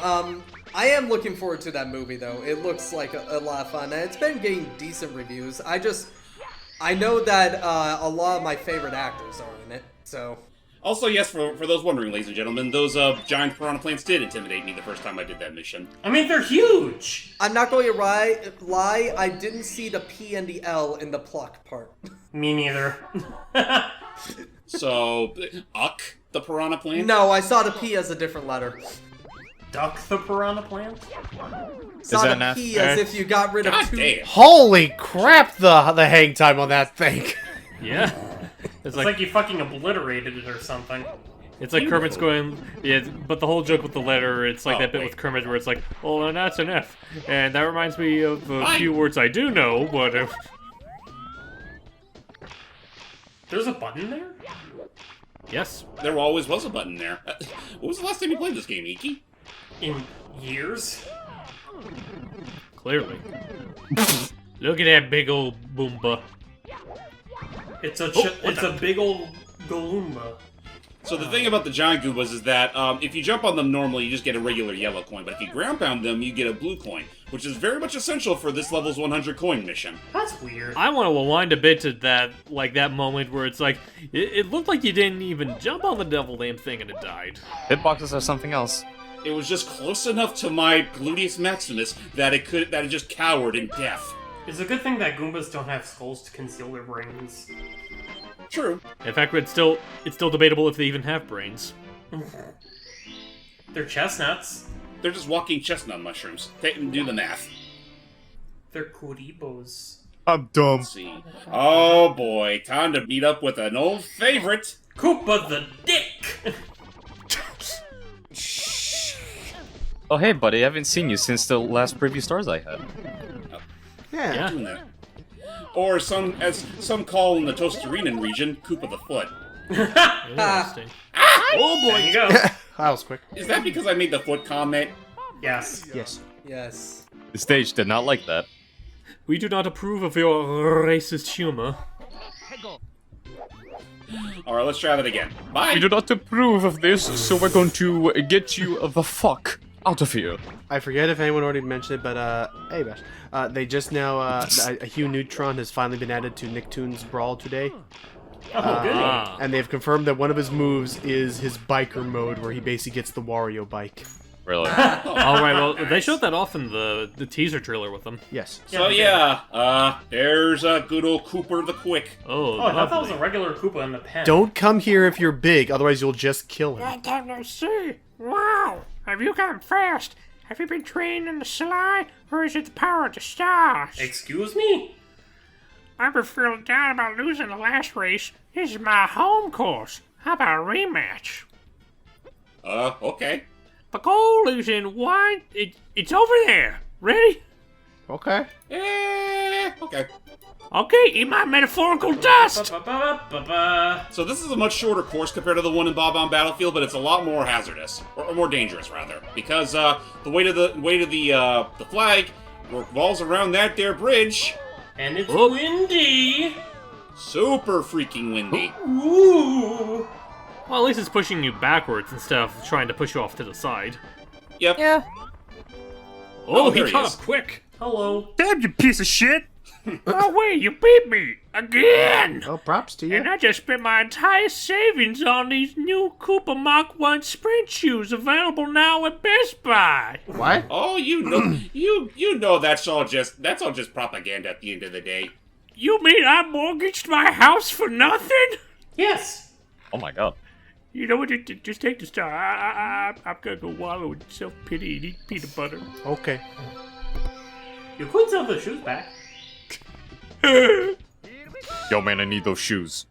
I am looking forward to that movie though. It looks like a lot of fun, and it's been getting decent reviews. I know that a lot of my favorite actors are in it, so. Also, yes, for those wondering, ladies and gentlemen, those giant piranha plants did intimidate me the first time I did that mission. I mean, they're huge! I'm not going to lie, I didn't see the P and the L in the pluck part. Me neither. So, Uck, the piranha plant? No, I saw the P as a different letter. Duck the piranha plant? Saw that the an P as if you got rid of God two. damn. Holy crap! The hang time on that thing. Yeah. It's It's like, like you fucking obliterated it or something. it's like Kermit's going, yeah, but the whole joke with the letter, it's like Oh, that bit wait. with Kermit where it's like, oh, and that's an F. And that reminds me of a Fine. few words I do know, but There's a button there? yes. There always was a button there. What was the last time you played this game, Iki? In years? Clearly. Look at that big old Boomba. It's a big old Galumba. So the thing about the giant Goombas is that if you jump on them normally, you just get a regular yellow coin, but if you ground pound them, you get a blue coin, which is very much essential for this level's 100 coin mission. That's weird. I want to rewind a bit to that, like that moment where it's like, it looked like you didn't even jump on the devil damn thing and it died. Hitboxes are something else. It was just close enough to my gluteus maximus that it just cowered in death. It's a good thing that Goombas don't have skulls to conceal their brains. True. In fact, it's still debatable if they even have brains. They're chestnuts. They're just walking chestnut mushrooms. Do the math. They're Kuribos. I'm dumb. Let's see. Oh boy, time to meet up with an old favorite. Koopa the Dick! Oh hey buddy, I haven't seen you since the last preview stars I had. Yeah. Doing that. Or as some call in the Tostarinian region, Koopa the Foot. Interesting. Oh boy, you go. That was quick. Is that because I made the foot comment? Yes. Yes. Yes. The stage did not like that. We do not approve of your racist humor. Alright, let's try that again. Bye! We do not approve of this, so we're going to get you the fuck out of here. I forget if anyone already mentioned it, but hey, Bash. They just now a Hugh Neutron has finally been added to Nicktoons Brawl today. Oh, good. And they've confirmed that one of his moves is his biker mode, where he basically gets the Wario bike. Really? All right, well, they showed that off in the teaser trailer with them. Yes. So yeah, there's good old Cooper the Quick. Oh, Oh, I thought that was lovely. a regular Koopa in the pen. Don't come here if you're big, otherwise you'll just kill him. Time to see. Wow. Have you gotten fast? Have you been trained in the sly, or is it the power of the stars? Excuse me? I've been feeling down about losing the last race. This is my home course. How about a rematch? Okay. The goal is in one. It's over there. Ready? Okay. Okay. Okay, eat my metaphorical dust. Ba-ba-ba-ba-ba. So this is a much shorter course compared to the one in Bob-omb Battlefield, but it's a lot more hazardous, or more dangerous rather, because the weight of the flag revolves around that there bridge. And it's Oh. windy. Super freaking windy. Ooh. Well, at least it's pushing you backwards instead of trying to push you off to the side. Yep. Yeah. Oh, there he he caught is. up quick. Hello. Damn, you piece of shit. Oh, wait, you beat me. Again. Oh, props to you. And I just spent my entire savings on these new Koopa Mach 1 sprint shoes available now at Best Buy. What? Oh, you know, you know that's all just propaganda at the end of the day. You mean I mortgaged my house for nothing? Yes. Oh my god. You know what? Just take the star. I'm gonna go wallow in self-pity and eat peanut butter. Okay. You could sell the shoes back. Yo man, I need those shoes.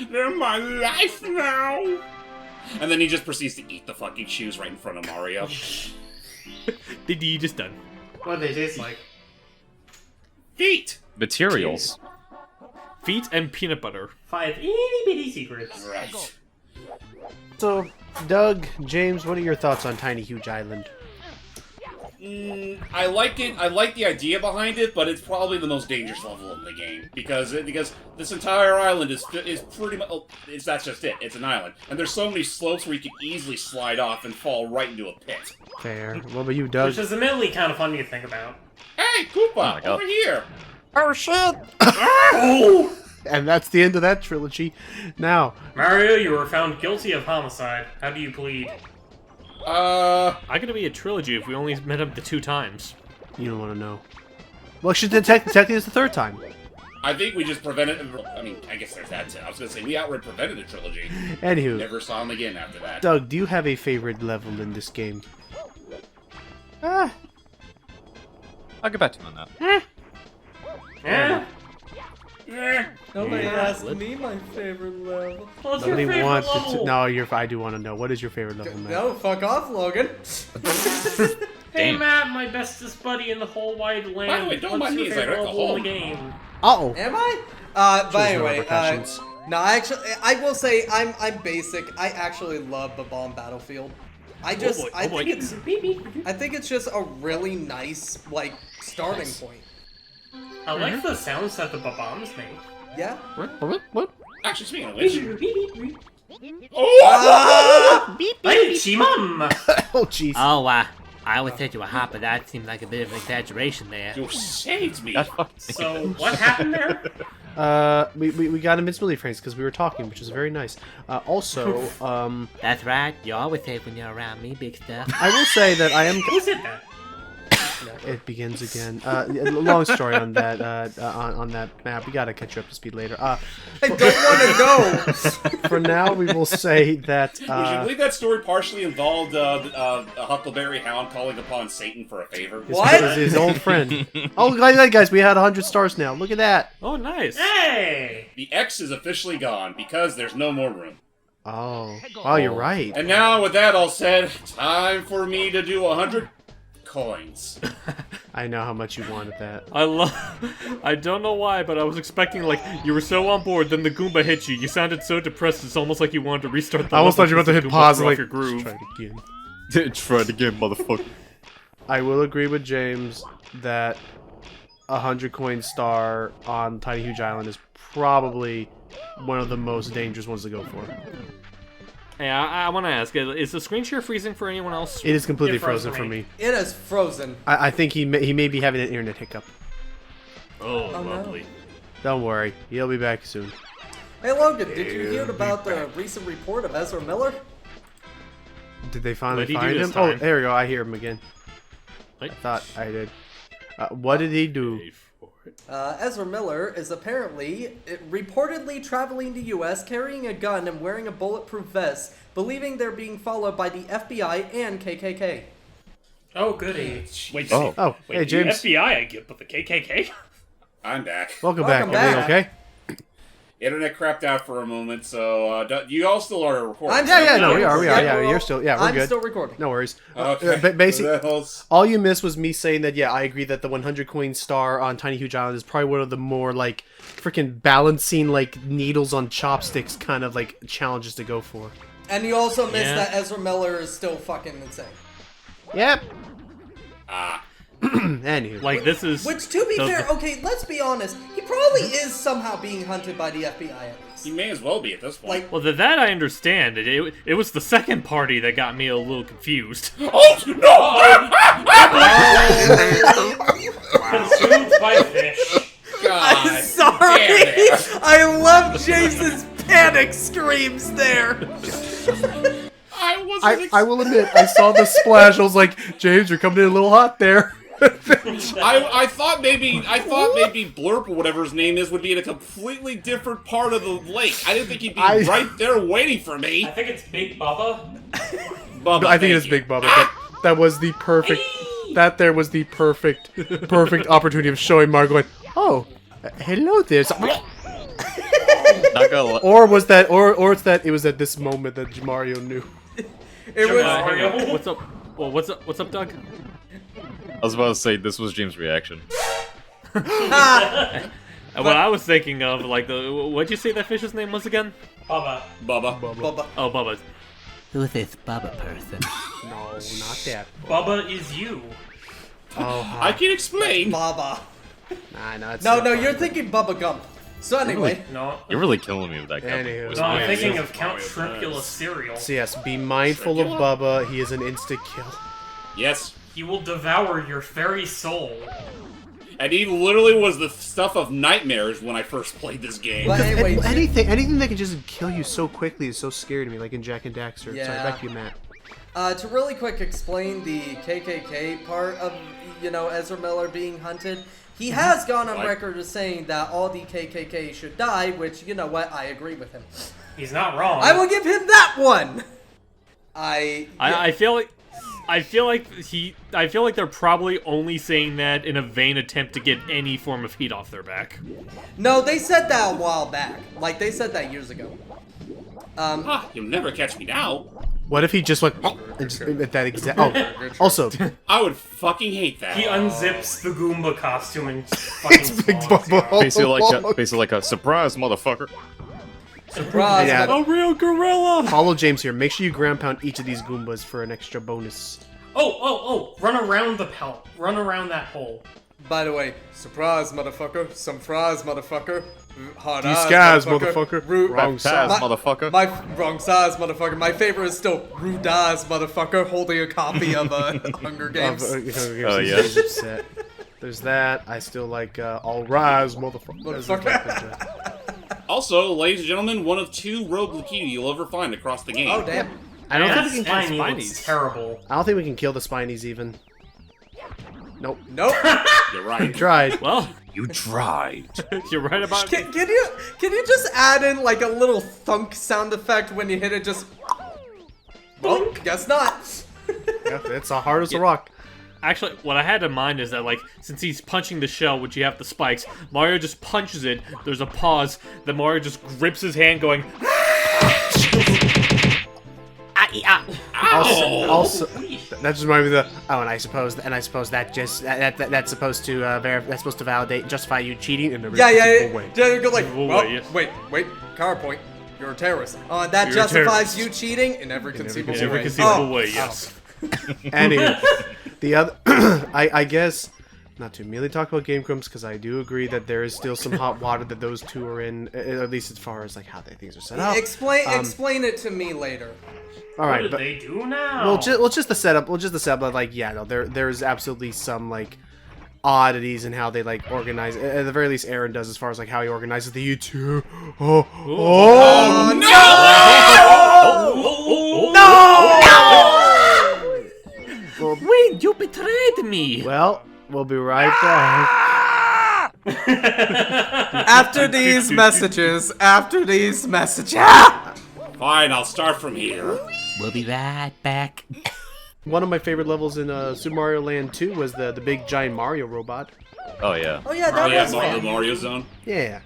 They're my life now. And then he just proceeds to eat the fucking shoes right in front of Mario. The deed is done. What do they taste like? Feet. Materials. Feet and peanut butter. 5 itty-bitty secrets. Right. So, Doug, James, what are your thoughts on Tiny Huge Island? I like it. I like the idea behind it, but it's probably the most dangerous level in the game because this entire island is pretty much. Oh, that's just it. It's an island, and there's so many slopes where you can easily slide off and fall right into a pit. Fair. What about you, Doug? Which is admittedly kind of funny to think about. Hey, Koopa, my God. over here. Oh shit! And that's the end of that trilogy. Now, Mario, you were found guilty of homicide. How do you plead? I'm gonna be a trilogy if we only met up the 2 times. you don't want to know. Well, actually, technically it's the third time. I think we just prevented. I mean, I guess there's that too. I was gonna say we outright prevented a trilogy. Anywho, Never saw him again after that. Doug, do you have a favorite level in this game? I'll get back to you on that. Yeah. Nobody Yeah. asked me my favorite level. What's Nobody your favorite wants level? to. No, I do want to know. What is your favorite level, man? No, fuck off, Logan. Hey Damn. Matt, my bestest buddy in the whole wide land. By the way, don't What's mind your me as I favorite wreck the level in the hole. game? Uh-oh. Am I? But no anyway, repercussions. no, actually, I will say I'm basic. I actually love the Bomb Battlefield. I think it's just a really nice starting point. I like the sounds that the bombs make. Yeah. Actually, speaking of which... Hey, Chimam! Oh, jeez. Oh, I always said you were hot, but that seemed like a bit of an exaggeration there. You saved me. So, what happened there? We got invincibility frames because we were talking, which is very nice. Also, That's right. You always say when you're around me, big stuff. I will say that I am. Who said that? It begins again. Long story on that. On that map, we gotta catch you up to speed later. I don't want to go. For now, we will say that. Would you believe that story partially involved a Huckleberry Hound calling upon Satan for a favor? His old friend. Oh, guys, we had 100 stars now. Look at that. Oh, nice. Hey! The X is officially gone because there's no more room. Oh, wow, you're right. And now, with that all said, time for me to do 100 coins. I know how much you wanted that. I don't know why, but I was expecting, like, you were so on board, then the Goomba hit you. You sounded so depressed, it's almost like you wanted to restart the I almost level thought you were about to hit because the Goomba pause threw and off like, your groove. try it again. Try it again, motherfucker. I will agree with James that 100 coin star on Tiny Huge Island is probably one of the most dangerous ones to go for. Hey, I want to ask, is the screen share freezing for anyone else? It is completely It froze frozen for for me. me. It is frozen. I think he may be having an internet hiccup. Oh, no. lovely. Don't worry, he'll be back soon. Hey Logan, did you hear about the recent report of Ezra Miller? Did they finally What did he find do him? this Oh, time? there we go. I hear him again. Wait. I thought I did. What did he do? Ezra Miller is apparently reportedly traveling to U.S. carrying a gun and wearing a bulletproof vest, believing they're being followed by the FBI and KKK. Oh, goody. Wait, Oh. Oh, hey James. The FBI I get, but the KKK? I'm back. Welcome Welcome back. Everything back. okay? Internet crapped out for a moment, so you all still are recording. I'm Yeah, still no, we are. recording. Yeah, you're still. Yeah, we're I'm good. still recording. No worries. Okay. Basically, all you missed was me saying that. Yeah, I agree that the 100 coin star on Tiny Huge Island is probably one of the more like freaking balancing like needles on chopsticks kind of like challenges to go for. And you also missed Yeah. that Ezra Miller is still fucking insane. Yep. Ah. Anywho, Like, this is... Which, to be the- fair, okay, let's be honest, he probably is somehow being hunted by the FBI at least. He may as well be at this point. Like, Well, that I understand. It was the second party that got me a little confused. Oh no! Consumed by fish. God, I'm sorry! damn it. I love James's panic screams there! I will admit, I saw the splash. I was like, James, you're coming in a little hot there. I thought maybe Blurp or whatever his name is would be in a completely different part of the lake. I didn't think he'd be right there waiting for me. I think it's Big Bubba. Bubba, I think thank it is you. Big Bubba. That was the perfect. That there was the perfect opportunity of showing Mark going, oh, hello there. Not gonna lie. Or was that, or it's that it was at this moment that Mario knew. It was. Hang on. What's up? Well, what's up, Doug? I was about to say this was James' reaction. What I was thinking of, like, what'd you say that fish's name was again? Bubba. Bubba. Bubba. Oh, Bubba. Who's this Bubba person? No, not that. Bubba is you. Oh, I can explain. Baba. nah, it's No, still no, fine. you're thinking Bubba Gump. So anyway, No. You're really killing me with that guy. Anywho. No, I'm Yeah, thinking so of Count Shrimpula cereal. So yes, be mindful of Bubba. He is an insta kill. Yes. He will devour your very soul. And he literally was the stuff of nightmares when I first played this game. but anyway, Anything that can just kill you so quickly is so scary to me, like in Jack and Daxter. Yeah. Sorry, back to you, Matt. to really quick explain the KKK part of, Ezra Miller being hunted, he has gone on What? record as saying that all the KKK should die, which, you know what, I agree with him. He's not wrong. I will give him that one! I feel like they're probably only saying that in a vain attempt to get any form of heat off their back. No, they said that a while back. Like, they said that years ago. You'll never catch me now. What if he just went and just at that exact? Oh, also, I would fucking hate that. He unzips the Goomba costume and fucking it's Big swallows Bubba. it. Basically like a surprise, motherfucker. Surprise. Yeah. A real gorilla! Follow James here. Make sure you ground pound each of these Goombas for an extra bonus. Oh! Run around the pelt. Run around that hole. By the way, surprise, motherfucker. Some fries, motherfucker. Hard Disguise, motherfucker. Wrong size, motherfucker. Wrong size, motherfucker. My favorite is still Rudaz, motherfucker, holding a copy of Hunger Games. Oh, yeah. There's that. I still like All Rise, motherfucker. Also, ladies and gentlemen, one of 2 rogue Lakini you'll ever find across the game. Oh, damn. I don't That think we can kill Spiny looks Spinies. terrible. I don't think we can kill the Spinies even. Nope. Nope. You're We right. tried. Well, You tried. you're right about Can you just add in like a little thunk sound effect when you hit it? Just. Well, guess not. Yeah, it's as hard as a rock. Actually, what I had in mind is that, like, since he's punching the shell, which you have the spikes, Mario just punches it, there's a pause, then Mario just grips his hand going, Also, that just reminded me of the. Oh, and I suppose that just that's supposed to that's supposed to validate, justify you cheating in a Yeah. reasonable way. Yeah, go like, Reasonable well, way, yes. wait, counterpoint. You're a terrorist. That You're a justifies terrorist. you cheating in every conceivable in every way. conceivable Oh, way, yes. Anyway, the other, I guess, not to merely talk about Game Grumps, because I do agree that there is still some hot water that those two are in, at least as far as like how things are set up. Explain it to me later. All What right, do but they do now? well, just the setup. Well, just the setup. Like, yeah, no, there's absolutely some like oddities in how they like organize. At the very least, Aaron does as far as like how he organizes the U2. Wait, you betrayed me! Well, we'll be right back. After these messages. Fine, I'll start from here. We'll be right back. One of my favorite levels in Super Mario Land 2 was the big giant Mario robot. Oh, yeah. Oh yeah, Oh that yeah, was the fun. Mario Zone. Yeah.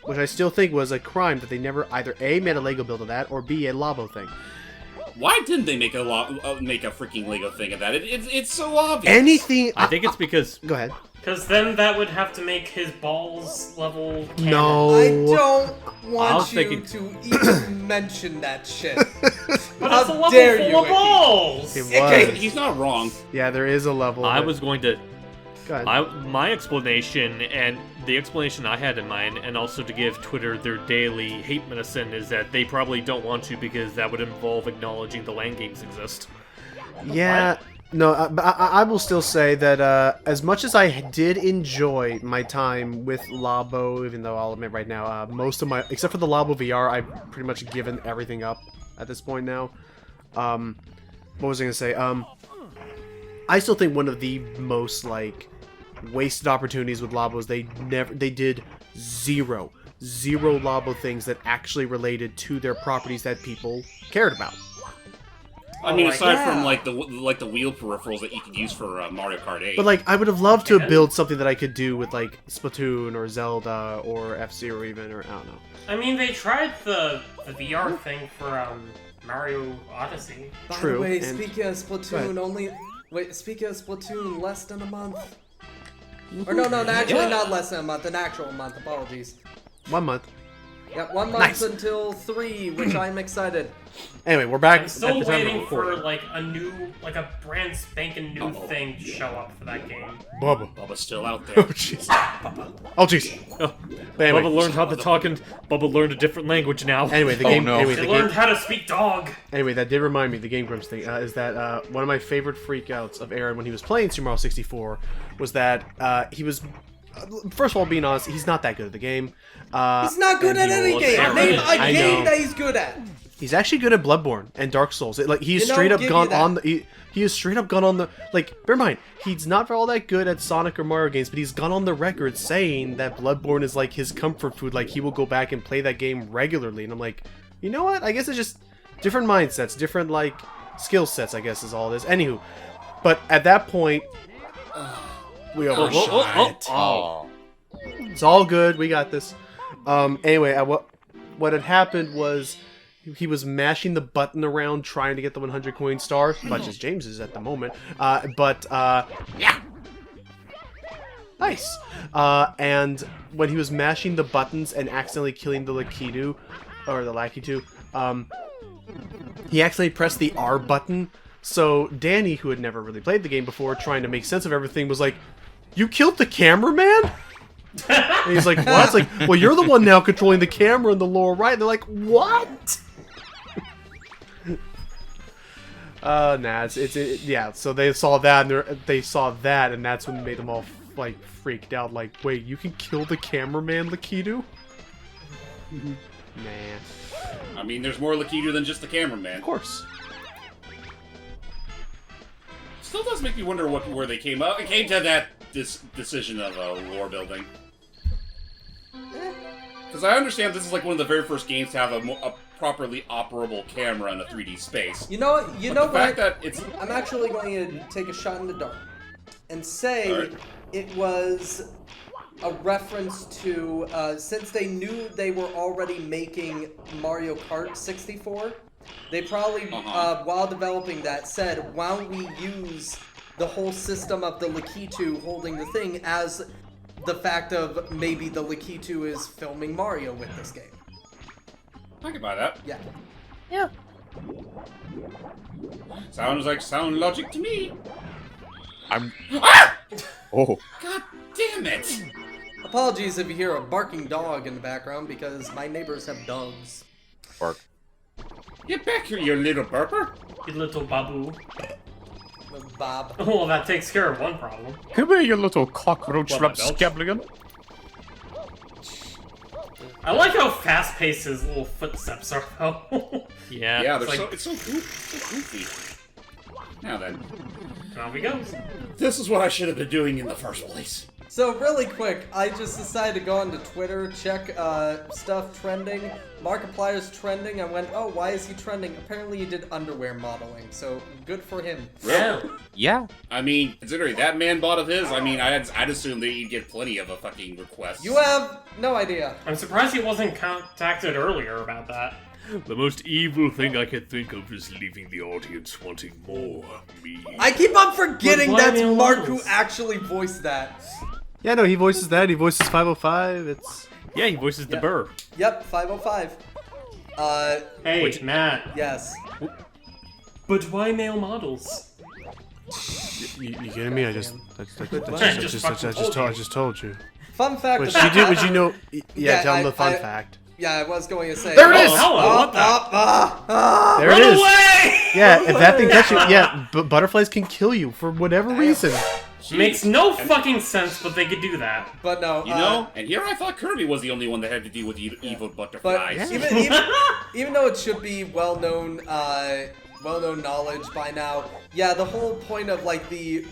Which I still think was a crime that they never either A, made a Lego build of that, or B, a Labo thing. Why didn't they make a freaking Lego thing of that? It's so obvious. Anything... I think it's because Go ahead. Because then that would have to make his balls level canon. No. I don't I want was you thinking- to even mention that shit. But How it's a level dare full you, of Icky. balls! It Okay, was. he's not wrong. Yeah, there is a level. I that- was going to... Go ahead. My explanation, and the explanation I had in mind, and also to give Twitter their daily hate medicine, is that they probably don't want to because that would involve acknowledging the LAN games exist. Yeah, no, but I will still say that as much as I did enjoy my time with Labo, even though I'll admit right now, most of my, except for the Labo VR, I've pretty much given everything up at this point now. What was I gonna say? I still think one of the most like wasted opportunities with Labos, they did zero Labo things that actually related to their properties that people cared about. I mean, like, aside from like the wheel peripherals that you could use for Mario Kart 8. But like, I would have loved to have built something that I could do with like Splatoon or Zelda or F-Zero even, or I don't know. I mean, they tried the VR thing for Mario Odyssey. By True, the way, and- speaking of Go Splatoon, speaking of Splatoon, less than a month. Or no, actually not less than a month, an actual month, apologies. 1 month. Yep, 1 month Nice. until 3, which I'm excited. Anyway, we're back. I'm still at the time of waiting for recording. like a brand spanking new thing to show up for that game. Bubba. Bubba's still out Oh there. jeez. Oh jeez. Oh, But anyway, Bubba learned how to talk, and Bubba learned a different language now. Anyway, the Oh, game. no. Anyway, They the learned game. how to speak dog. Anyway, that did remind me. The Game Grumps thing is that one of my favorite freakouts of Aaron when he was playing Super Mario 64 was that he was. First of all, being honest, he's not that good at the game. He's not good and at he any will- game. I Name know. a game know. that he's good at. He's actually good at Bloodborne and Dark Souls. He's You know, straight up give gone you that. on the. He has straight up gone on the. Like, bear in mind, he's not all that good at Sonic or Mario games, but he's gone on the record saying that Bloodborne is like his comfort food. Like, he will go back and play that game regularly. And I'm like, you know what? I guess it's just different mindsets, different, like, skill sets, I guess, is all it is. Anywho, but at that point, we overshot. Oh. It's all good. We got this. Anyway, what had happened was he was mashing the button around trying to get the 100 coin star, much as James is at the moment. Yeah. Nice. And when he was mashing the buttons and accidentally killing the Lakitu, or the Lakitu, he accidentally pressed the R button. So Danny, who had never really played the game before, trying to make sense of everything, was like, You killed the cameraman? And he's like, what? It's like, well, you're the one now controlling the camera in the lower right. And they're like, what? Nah, yeah. So they saw that, and and that's when it made them all like freaked out. Like, wait, you can kill the cameraman, Lakitu? Nah. I mean, there's more Lakitu than just the cameraman. Of course. Still does make me wonder where they came up. It came to that decision of lore building. Because I understand this is like one of the very first games to have a properly operable camera in a 3D space. You know what? The fact that it's... I'm actually going to take a shot in the dark and say Right. it was a reference to since they knew they were already making Mario Kart 64. They probably, while developing that, said, why don't we use the whole system of the Lakitu holding the thing as the fact of maybe the Lakitu is filming Mario with this game. I can buy that. Yeah. Yeah. Sounds like sound logic to me. I'm. Ah! Oh. God damn it! Apologies if you hear a barking dog in the background because my neighbors have dogs. Bark. Get back here, you little burper! You little babu. Bob. Well, that takes care of one problem. Come here, you little cockroach What, my belch? rapscallion. I like how fast-paced his little footsteps are, though. Yeah. Yeah, It's it's so goofy. Now then, Down we go. this is what I should have been doing in the first place. So really quick, I just decided to go onto Twitter, check stuff trending. Markiplier's trending. I went, oh, why is he trending? Apparently he did underwear modeling, so good for him. Yeah. Yeah. I mean, considering that man bought of his, I mean, I'd assume that he'd get plenty of a fucking request. You have no idea. I'm surprised he wasn't contacted earlier about that. The most evil thing I can think of is leaving the audience wanting more me. I keep on forgetting But why that's male Mark who models? actually voiced that. Yeah, no, he voices that. He voices 505. It's Yeah, he voices the burr. Yep, 505. Hey, Matt. Yes. But why male models? you kidding me? I just told you. Fun fact Which about you did? Would you know? Yeah, tell him the fun I- fact. Yeah, I was going to say. There it is! Hello, what the? There it is. Away! Yeah, if that thing touches you, yeah, but butterflies can kill you for whatever reason. Makes no fucking sense, but they could do that. But no, You know, and here I thought Kirby was the only one that had to deal with evil but butterflies. even though it should be well-known knowledge by now, yeah, the whole point of like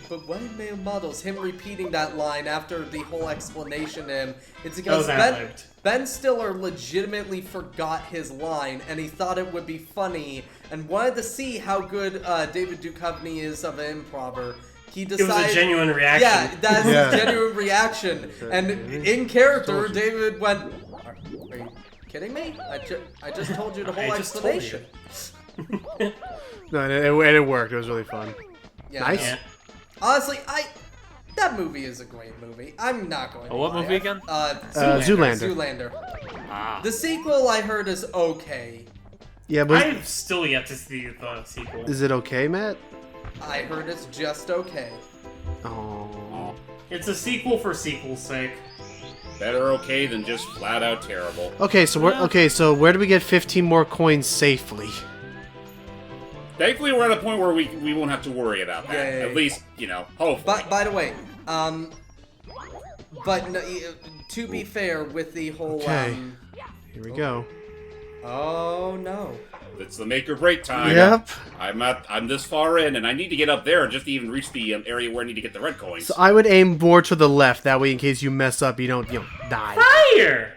but why male models, him repeating that line after the whole explanation to him, it's because That was ad-libbed. Ben Stiller legitimately forgot his line, and he thought it would be funny, and wanted to see how good David Duchovny is of an improver. He decided, It was a genuine reaction. Yeah, that's Yeah. a genuine reaation. And in character, David went, are you kidding me? I just told you the whole I just told you." explanation. No, and it worked. It was really fun. Yeah, Nice. no. Honestly, that movie is a great movie. I'm not going to what lie. movie again? Zoolander. Zoolander. Ah. The sequel I heard is okay. Yeah, but I've still yet to see the sequel. is it okay, Matt? I heard it's just okay. Oh. It's a sequel for sequel's sake. Better okay than just flat out terrible. Okay, so where do we get 15 more coins safely? Thankfully, we're at a point where we won't have to worry about that. Yay. At least, you know, hopefully. But by the way, but no, to be fair with the whole Okay. Here we go. oh no. It's the make or break time. Yep. I'm this far in, and I need to get up there just to even reach the area where I need to get the red coins. So I would aim more to the left. That way, in case you mess up, you don't die. Fire!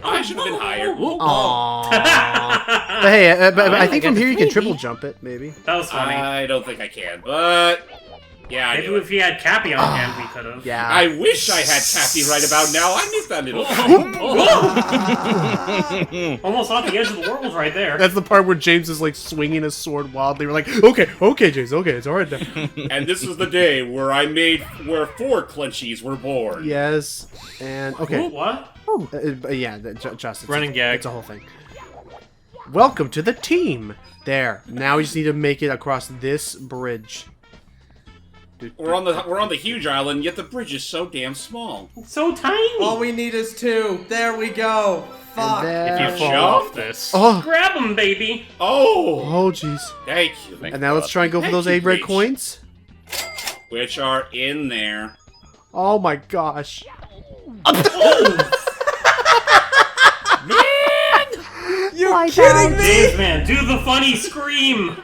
I should have been higher. Aww. But hey, but I think from here you can triple jump it, maybe. That was funny. I don't think I can, but yeah, I Maybe do. if he had Cappy on hand, we could have. Yeah. I wish I had Cappy right about now. I missed that little. Almost off the edge of the world right there. That's the part where James is like swinging his sword wildly. We're like, okay, James, okay, it's alright now. And this was the day where where 4 clenchies were born. Yes, and okay. Ooh, what? Yeah, just Running gag. It's a whole thing. Welcome to the team. There. Now we just need to make it across this bridge. We're on the huge island, yet the bridge is so damn small. So tiny. All we need is 2. There we go. Fuck. If you fall Jump. off this. Oh, Grab him, baby. Oh, oh, jeez. thank you. And now let's try and go for those 8 red coins. Which are in there. Oh my gosh. You're kidding me? James, man, do the funny scream.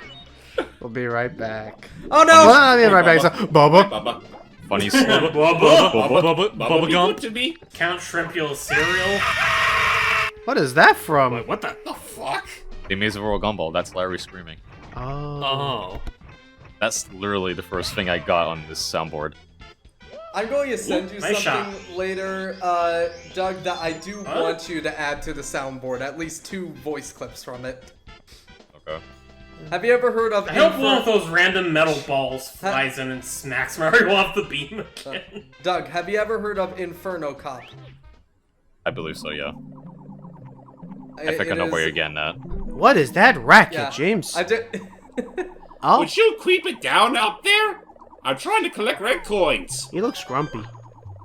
We'll be right back. Oh no! I'll be right back. So, Bubba. Bubba. Funny slow. Bubba, be gum. good to me. Count Shrimpule cereal. What is that from? Wait, what the? The fuck? The Maze of Royal Gumball. That's Larry screaming. Oh. Oh. That's literally the first thing I got on this soundboard. I'm going to send you nice something shot. later, Doug, that I do want you to add to the soundboard. At least 2 voice clips from it. Okay. Have you ever heard of... I hope one of those random metal balls flies in and smacks Mario off the beam again. Doug, have you ever heard of Inferno Cop? I believe so, yeah. I think I know where you're getting at. What is that racket, Yeah. James? I did... Oh, Would you keep it down up there? I'm trying to collect red coins. he looks grumpy.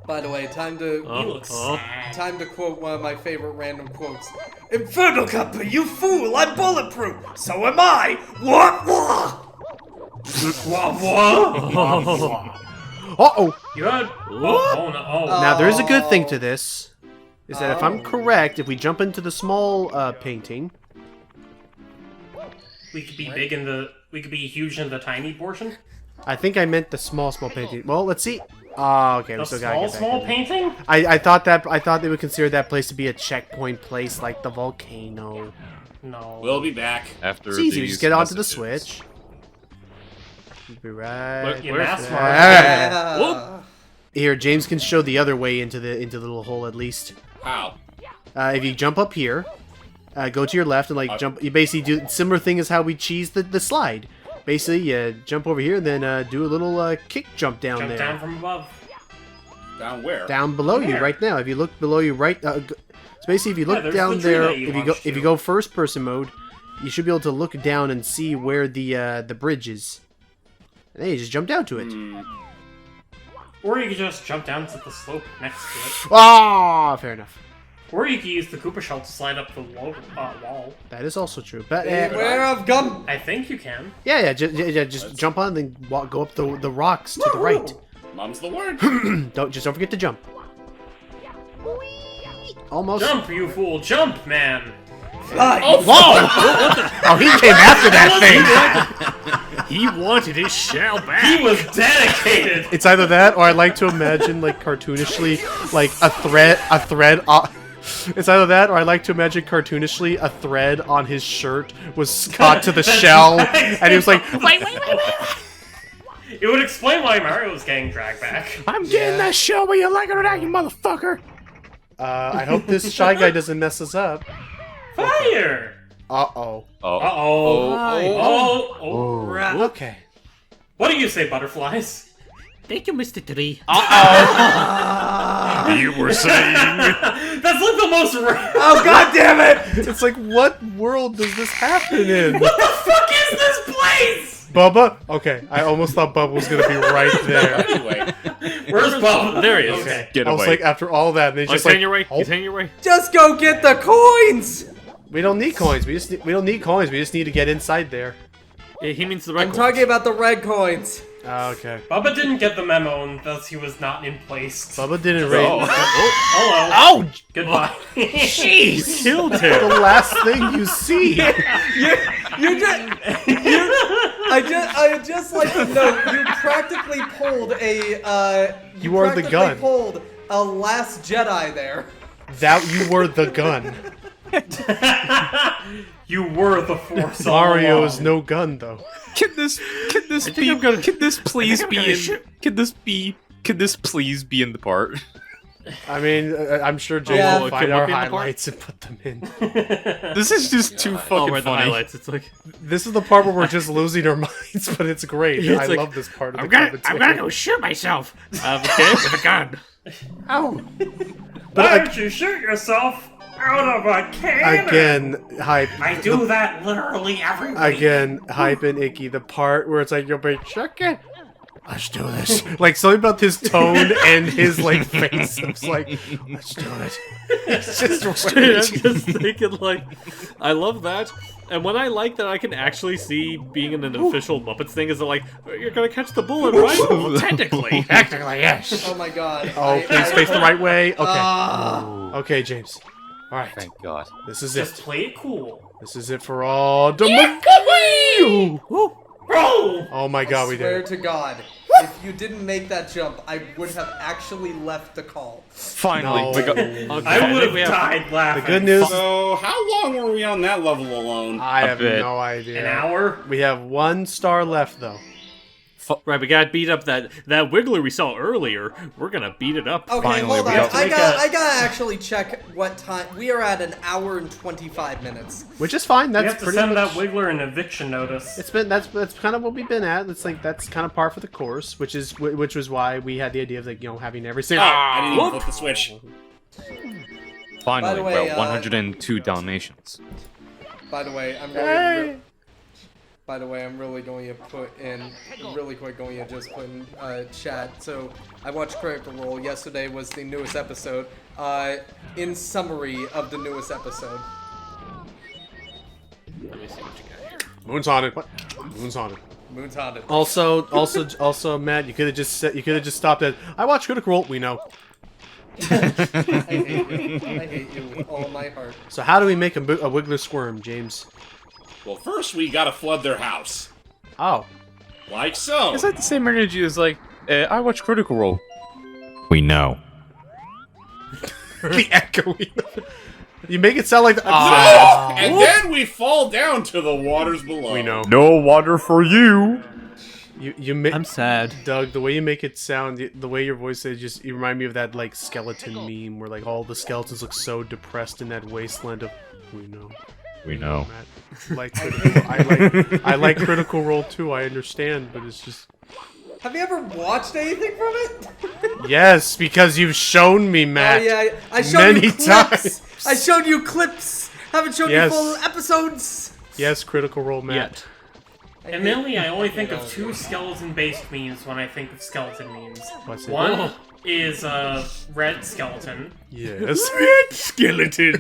By the way, time to He looks sad. time to quote one of my favorite random quotes. Inferno Cop, you fool! I'm bulletproof! So am I! What? Uh-oh. You had... Oh, no. Oh. Now, there is a good thing to this. Is that if I'm correct, if we jump into the small painting... We could be big in the... We could be huge in the tiny portion. I think I meant the small painting. Well, let's see. Oh, okay, we The still gotta get back small in. painting? I thought they would consider that place to be a checkpoint place, like the volcano. No. We'll be back. After It's easy. We these just get onto the messages. switch. We'll be right. You mass there. mark. Yeah. Here, James can show the other way into the little hole at least. How? If you jump up here, go to your left and like jump. You basically do similar thing as how we cheese the slide. Basically, you jump over here, and then do a little kick jump down Jump there. down from above. Down where? Down below you Where? right now. If you look below you right, so basically if you look there's down the tree there, that you if you launched to. go first person mode, you should be able to look down and see where the bridge is. And then you just jump down to it. Or you could just jump down to the slope next to it. Ah, fair enough. Or you could use the Koopa Shell to slide up the wall. That is also true. But Beware of gum. I think you can. yeah, just jump on and then go up the rocks to the right. Mum's the word. Don't forget to jump. Almost. Jump, you fool! Jump, man! Whoa! Oh, he came after that thing. He wanted his shell back. He was dedicated! It's either that, or I like to imagine, like, cartoonishly, like, a thread it's either that, or I like to imagine cartoonishly a thread on his shirt was caught to the shell, and he was like, wait. It would explain why Mario was getting dragged back. I'm getting that shell, but you like it or not, you motherfucker. I hope this Shy Guy doesn't mess us up. Fire! Uh-oh. Oh. Uh-oh. Oh. Oh. Okay. What do you say, butterflies? Thank you, Mr. Tree. You were saying. That's like the most Oh god damn it! It's like, what world does this happen in? What the fuck is this place? Bubba? Okay, I almost thought Bubba was gonna be right there. Anyway, Where's Bob? There he is. Okay. Get I was away. like, after all that, and they Oh, he's just like, heading your way. oh, He's heading your way. Just go get the coins! we don't need coins. We don't need coins. We just need to get inside there. Yeah, he means the red I'm talking about the red coins. Okay. Bubba didn't get the memo, and thus he was not in place. Bubba didn't rate. Hello. Oh, Goodbye. jeez! Killed The him. last thing you see. I just like to note you practically pulled a You are the gun. Pulled a Last Jedi there. That you were the gun. You were the Force. all Mario along. is no gun though. Can this please be in the part? I mean, I'm sure Jay Yeah. will Can find what our be in the part? highlights and put them in. This is just too Oh, fucking where the funny. highlights. It's like This is the part where we're just losing our minds, but it's great. It's I like, love this part of the I'm gonna commentary. go shoot myself okay. with a gun. Ow. Why don't you shoot yourself out of a cannon? Again, hype. I do that literally every week. Again, hype and icky. The part where it's like, you'll be chicken. let's do this. Like, something about his tone and his, like, face. It's like, let's do it. It's just I'm just thinking, like, I love that. And when I like that I can actually see being in an official Muppets thing is that, like, you're gonna catch the bullet, right? Well, technically. Technically, yes. Oh my god. Oh, please face the right way. Okay. Okay, James. All right. Thank God. This is Just it. play it cool. This is it for all. Oh my god, we Swear did it. to God, if you didn't make that jump, I would have actually left the call. Finally, No. we got. I would have died laughing. The good news. So, how long were we on that level alone? I have bit. no idea. An hour? We have 1 star left, though. Right, we gotta beat up that Wiggler we saw earlier. We're gonna beat it up. Okay, Finally, hold we on. got- I gotta actually check what time. We are at an hour and 25 minutes. Which is fine. We That's have to pretty send much. that Wiggler an eviction notice. It's been that's kind of what we've been at. It's like that's kind of par for the course, which was why we had the idea of like having every Oh, single. I didn't even flip the switch. Finally, By the way, we're at 102 Dalmatians. By the way, I'm really. By the way, I'm really going to put in really quick. Going to just put in chat. So I watched Critical Role. Yesterday was the newest episode. In summary of the newest episode. Let me see what you got here. Moon's haunted. What? Moon's haunted. Moon's haunted. Also, Matt, you could have just stopped at. I watch Critical Role. We know. I hate you with all my heart. So how do we make a Wiggler squirm, James? Well, first we gotta flood their house. Oh. Like so. Is that the same energy as like I watch Critical Role? We know. The echoing. You make it sound like the. And then we fall down to the waters below. We know. No water for you. You make. I'm sad. Doug, the way you make it sound, the way your voice is, just you remind me of that like skeleton meme where like all the skeletons look so depressed in that wasteland of. We know. We know. Matt. I like Critical Role too. I understand, but it's just. Have you ever watched anything from it? Yes, because you've shown me, Matt. Oh yeah, I showed many you clips. times. I showed you clips. Haven't shown Yes. you full episodes. Yes, Critical Role, Matt. Yet. Admittedly, I only think of 2 skeleton-based memes when I think of skeleton memes. What's it? One is a red skeleton, Yes. Skeleton.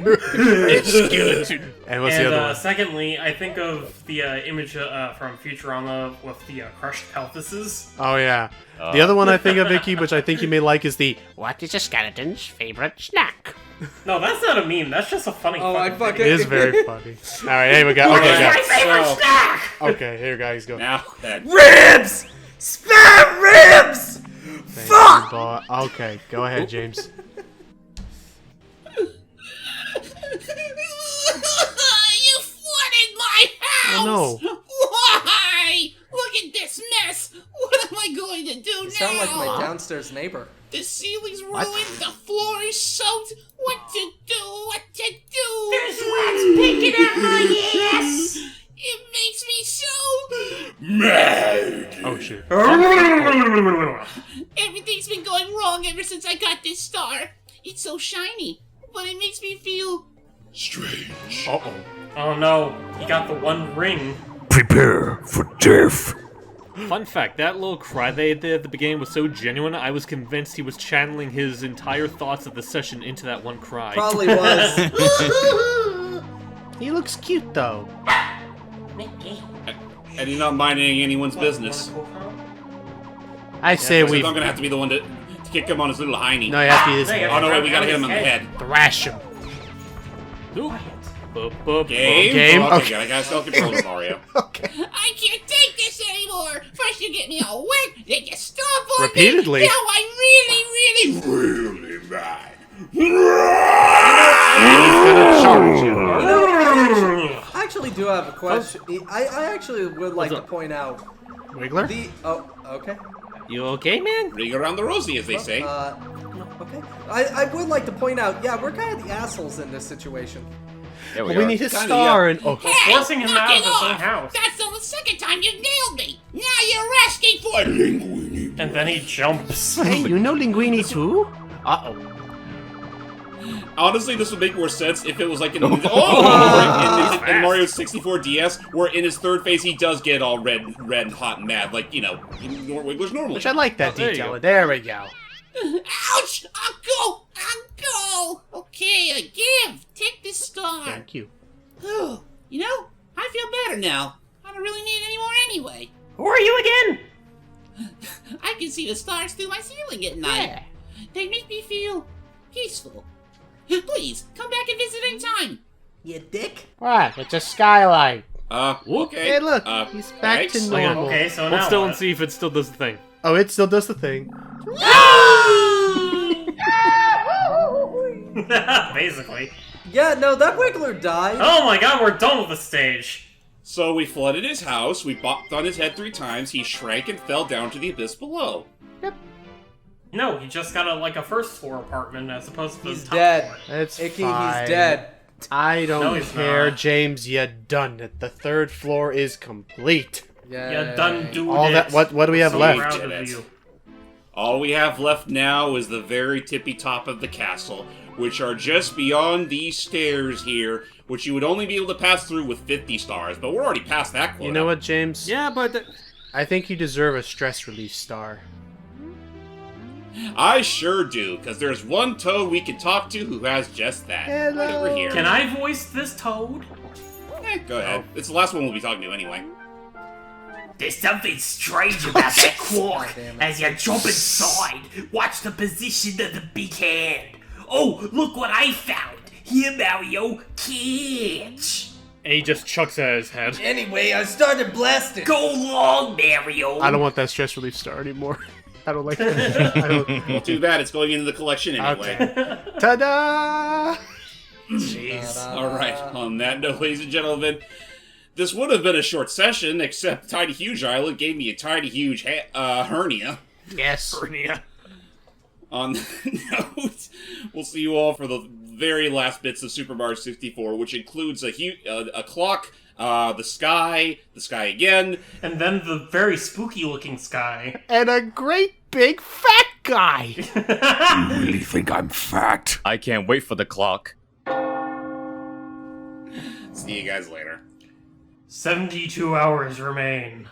Skeleton. And what's the and other one? secondly, I think of the image from Futurama with the crushed pelvises. Oh yeah. The other one I think of, Vicky, which I think you may like, is the "What is a skeleton's favorite snack?" No, that's not a meme. That's just a funny. Oh, I fucking fucking- It is very funny. All right, here we go. Okay, Alright, guys. so, Okay, here guys go. now that Ribs! Spare ribs! Thank Fuck! you, boy. Okay, go ahead, James. You flooded my house! Oh, no. Why? Look at this mess! What am I going to do You now? sound like my downstairs neighbor. The ceiling's ruined, the floor is soaked. What to do? What to do? There's wax picking at my ass! It makes me so mad! Oh shit. Everything's been going wrong ever since I got this star. It's so shiny, but it makes me feel strange. Uh oh. Oh no, he got the one ring. Prepare for death. Fun fact, that little cry they did at the beginning was so genuine, I was convinced he was channeling his entire thoughts of the session into that one cry. Probably was. He looks cute though. and you're not minding anyone's business. I say So we. I'm gonna have to be the one to kick him on his little hiney. No, you have to be this. Hey, Oh no, wait, we gotta hit him on the head. Thrash him. Oop. Bup, bup, Game? Game? Okay, Okay. I gotta still control it, Mario. Okay. I can't take this anymore. First you get me all wet, then you stomp on Repeatedly. me. Now I'm really mad. I actually do have a question. I actually would like to point out Wiggler. the. Oh, okay. You okay, man? Ring around the rosy, as they say. Okay. I would like to point out, yeah, we're kind of the assholes in this situation. Yeah, Well, we we are. need his Kinda, star yeah. and oh. Hey, forcing him knock out of it his own off. house. That's the second time you've nailed me. Now you're asking for linguini. And then he jumps. Hey, you know Linguini too? Uh oh. Honestly, this would make more sense if it was like in, in Mario 64 DS, where in his third phase he does get all red and hot and mad, like, you know, Wiggler's normally. Which I like that there you detail. go. There we go. Ouch! I'll go! Okay, I give! Take this star! Thank you. Oh, you know, I feel better now. I don't really need any more anyway. Who are you again? I can see the stars through my ceiling at night. They make me feel peaceful. Please, come back and visit anytime. You dick. What? It's a skylight. Okay. Hey, look. He's back thanks. to normal. Okay, so Hold now still what? and see if it still does the thing. Oh, it still does the thing. Basically. Yeah, no, that Wiggler died. Oh my god, we're done with the stage. So we flooded his house, we bopped on his head 3 times, he shrank and fell down to the abyss below. No, he just got a first floor apartment as opposed to He's the top dead. floor. It's Icky, fine. he's dead. I don't No, he's care, not. James. You done it. The 3rd floor is complete. Yeah. You done do All it. that. What do we have So left? proud Did of it. you. All we have left now is the very tippy top of the castle, which are just beyond these stairs here, which you would only be able to pass through with 50 stars, but we're already past that quota. You know what, James? Yeah, but I think you deserve a stress relief star. I sure do, because there's one toad we can talk to who has just that. Hello. Right over here. Can I voice this toad? Go ahead. It's the last one we'll be talking to anyway. There's something strange about that quark. damn it. As you jump inside, watch the position of the big hand. Oh, look what I found. Here, Mario, catch. and he just chucks it at his head. Anyway, I started blasting. Go long, Mario. I don't want that stress relief star anymore. I don't like that. I don't... Well, too bad. It's going into the collection anyway. Ta-da! Jeez. Alright, on that note, ladies and gentlemen, this would have been a short session, except Tiny Huge Island gave me a tiny huge hernia. Yes. Hernia. On that note, we'll see you all for the very last bits of Super Mario 64, which includes a clock, the sky again. And then the very spooky looking sky. And a great big fat guy. You really think I'm fat? I can't wait for the clock. See you guys later. 72 hours remain.